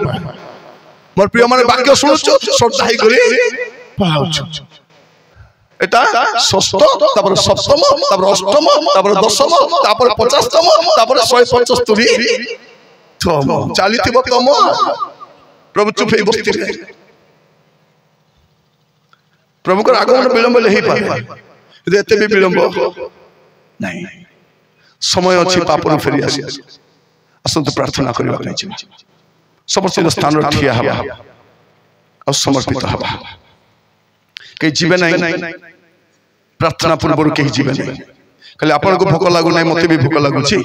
मोर प्रिय माने वाक्य सुनुछु श्रद्धा ही करी पळाउछु एटा षष्ठ तापर सप्तम तापर अष्टम तापर दशम तापर 50तम तापर 175 तम चालीथिबो तम प्रभु चुप हे बस्ती प्रभु को आगमन विलंब ले ही पाए यदि एते भी विलंब नहीं समय अछि पापन फेरी आसी असंत प्रार्थना करबा नै छै समस्त स्थान ठिया हबा और समर्पित हबा के जीवे नहीं प्रार्थना पूर्व के जीवे नहीं कहले आपन को भोक लागु नहीं मते भी भोक लागु छी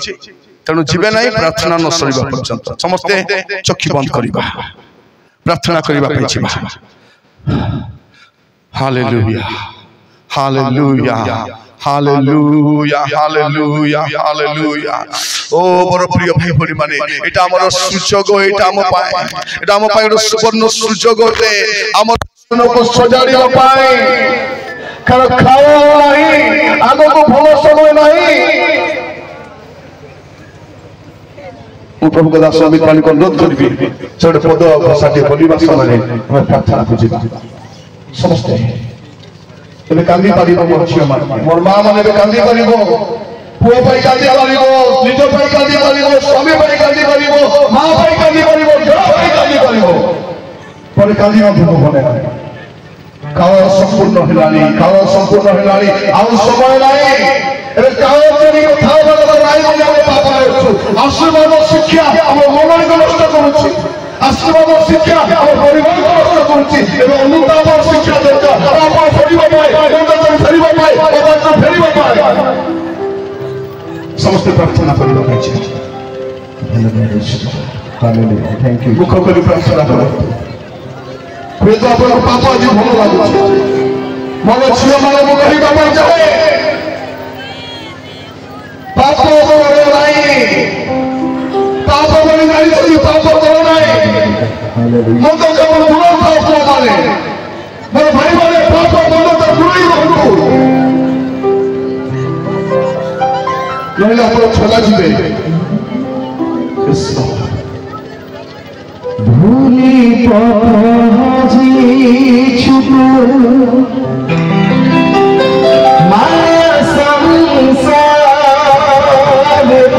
तनु जीवे नहीं प्रार्थना न सरीबा पर्यंत समस्त चक्षु बंद करबा प्रार्थना करबा पई छी hallelujah hallelujah hallelujah hallelujah hallelujah ओ बड़ प्रिय भाई भरी माने एटा हमर सुजोग एटा हम पाए एटा हम पाए सुवर्ण सुजोग ते हमर को सजाड़िया पाए कर खाओ नहीं आगो को भलो समय नहीं प्रभु का दास अमित पानी को अनुरोध करबी छोटे पद भाषाटे बोलिबा समय हम प्रार्थना बुझिबा समस्त तबे कांदी पारिबो मोर छियो मान मोर मां माने बे कांदी पारिबो पुओ पाई कांदी पारिबो निज पाई कांदी पारिबो स्वामी पाई कांदी पारिबो मां पाई कांदी पारिबो जो पाई कांदी पारिबो पर कांदी न भूख बने काल संपूर्ण हिलानी आउ समय नाही एबे काल जरी कथा बोलबा नाही बोले हम पाप करछु आशीर्वाद शिक्षा हम मन को नष्ट करछु आशीर्वाद शिक्षा हम परिवार को नष्ट करछु एबे अनुताप शिक्षा दरकार आप फेरिबा पाए अनुताप फेरिबा पाए अनुताप फेरिबा पाए समस्त प्रार्थना करिबा छै हालेलुया थैंक यू मुख करी प्रार्थना करो प्रेज अपन पापा जी भलो लागु मन छियो माने मु कहि बाबा जाए पाप करे नाही पाप करे नाही छी पाप करे नाही हालेलुया मो तो केवल दूर पाप माने मोर भाई माने पाप बंद तो दूरी रहू नहले अपन छला जिबे कृष्ण भूली पहुँची छुपो माया संसार माया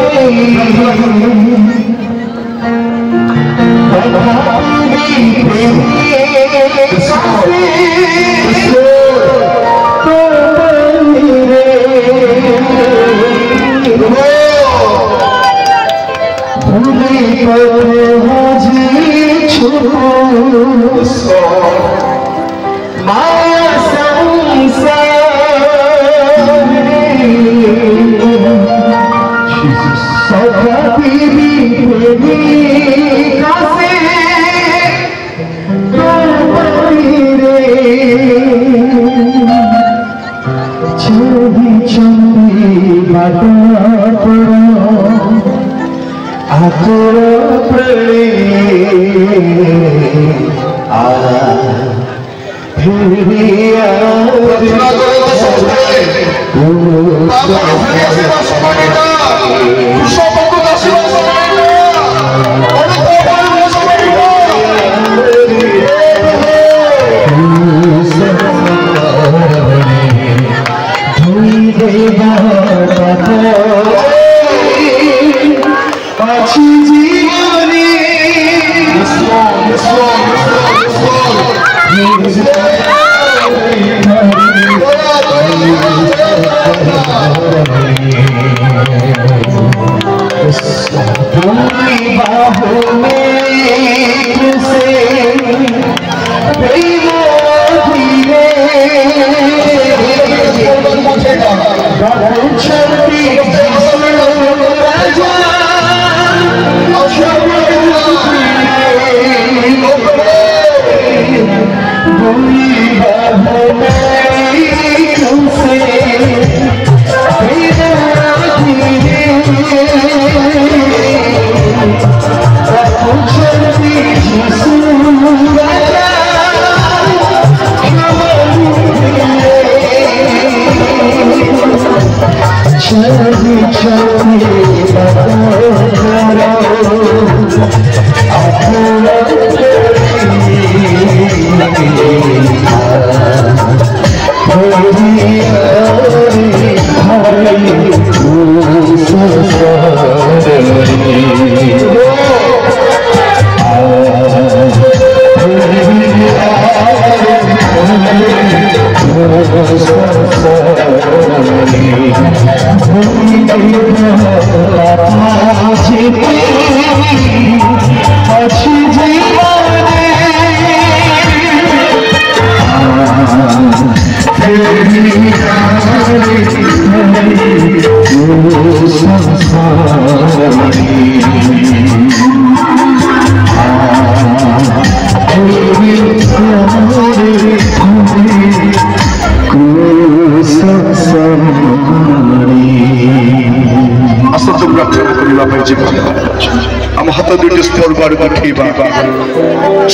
आम हाथ दुईट स्वर्ग आड़ उठेबा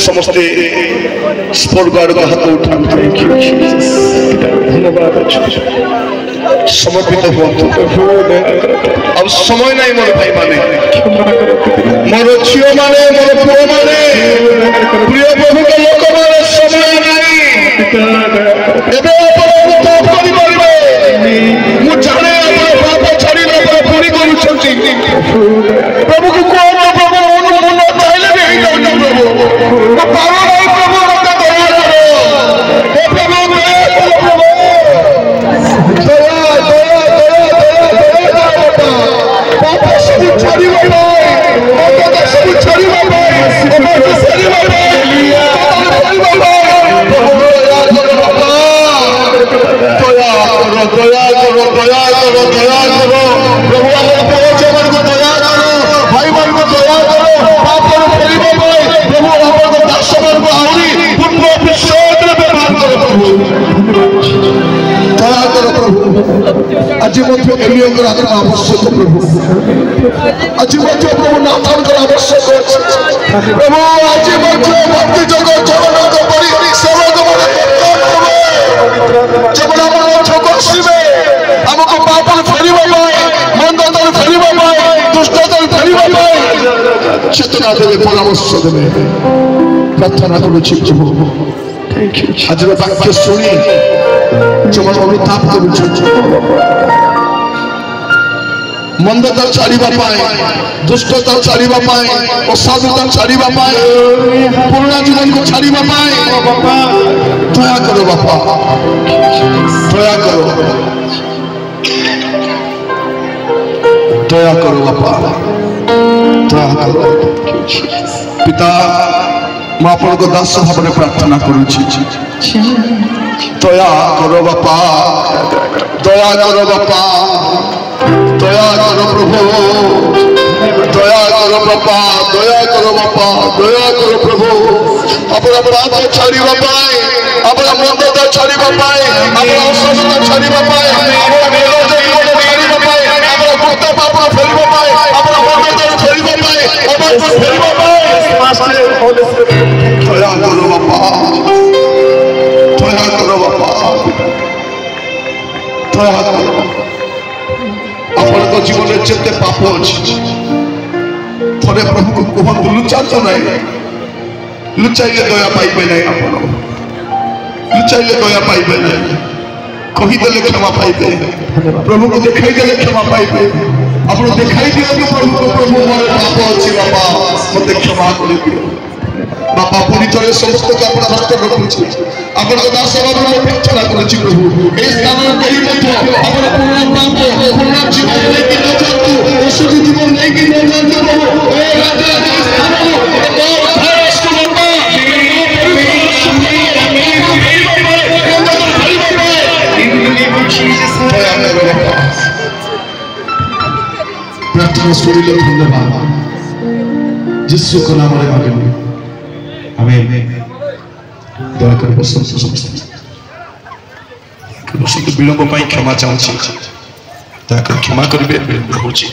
समस्ते स्वर्ग आड़ हाथ उठा समर्पित हुआ अब समय नहीं मोर भाई माने मोर झील माने मोर पुओ माने प्रिय प्रभु के लोक माने समय नहीं एबे अपराध करि परिबे मु जाने अपन पाप छाड़ी न पर पूरी करूछंती प्रभु को कोन प्रभु मन चाहिले भी ही जाऊ प्रभु तो पारो नहीं प्रभु मत दया करो हे प्रभु दया दया दया पाप सब छाड़ी भाई पाप सब छाड़ी भाई पाप छाड़ी भाई दया करो दया करो दया करो प्रभु अपने पहुंचवन को दया करो भाई भाई को दया करो पाप को फेरिबो भाई प्रभु अपन दासवन को आउरी पूर्ण अभिषेक रे व्यवहार करो प्रभु दया करो प्रभु आज मध्य एलियों आत्मा आवश्यक प्रभु आज मध्य प्रभु नाथन कर आवश्यक प्रभु आज मध्य भक्ति जगत जगत को परि सेवक बने जब हमको पाप फेरिबा मंदता फेरिबा दुष्टता फेरिबा चेतना देवे परामर्श देवे प्रार्थना करुछि प्रभु आज वाक्य शुणी जो अनुताप करुछि मंदता छाड़िबा दुष्टता छाड़िबा असाधुता छाड़िबा पुराना जीवन को छाड़िबा दया करो बापा दया करो दया करो बापा दया करो पिता मैं आपण को दास भाव में प्रार्थना करुछि दया करो बापा दया करो बापा दया करो प्रभु दया करो बापा दया करो बापा दया करो प्रभु अपना पाप छाड़िबा पाए अपना मंदता छाड़िबा पाए अपना असाधुता छाड़िबा पाए अपना विरोध छाड़िबा पाए अपना भक्त पाप फेरिबा पाए अपना मंदता फेरिबा पाए अपना फेरिबा पाए दया करो बापा दया करो बापा दया करो अपन को जीवन में जिते पाप अछि थोड़े प्रभु को कहत लुचा तो नहीं लुचाइले दया पाइबे नहीं अपन लुचाइले दया पाइबे नहीं कही देले क्षमा पाइबे प्रभु को दिखाई देले क्षमा पाइबे अपन दिखाई दियो कि प्रभु को प्रभु मोर पाप अछि बाबा मते क्षमा कर दियो बापा पूरी तरह समस्त को अपन हस्त रखुछि अपन को दास बाबा में प्रार्थना करुछि प्रभु ए स्थान में कही मत अपन पूर्ण पाप पूर्ण जीवन लेके न जातु असुर जीवन लेके न जातु प्रभु ए राजा के स्थान में प्रार्थना सुनिले धन्यवाद यीशु के नाम में आमीन आमीन दया कर बसंत समस्त बसंत विलंब पाई क्षमा चाहूँ दया कर क्षमा करिबे विलंब होछि।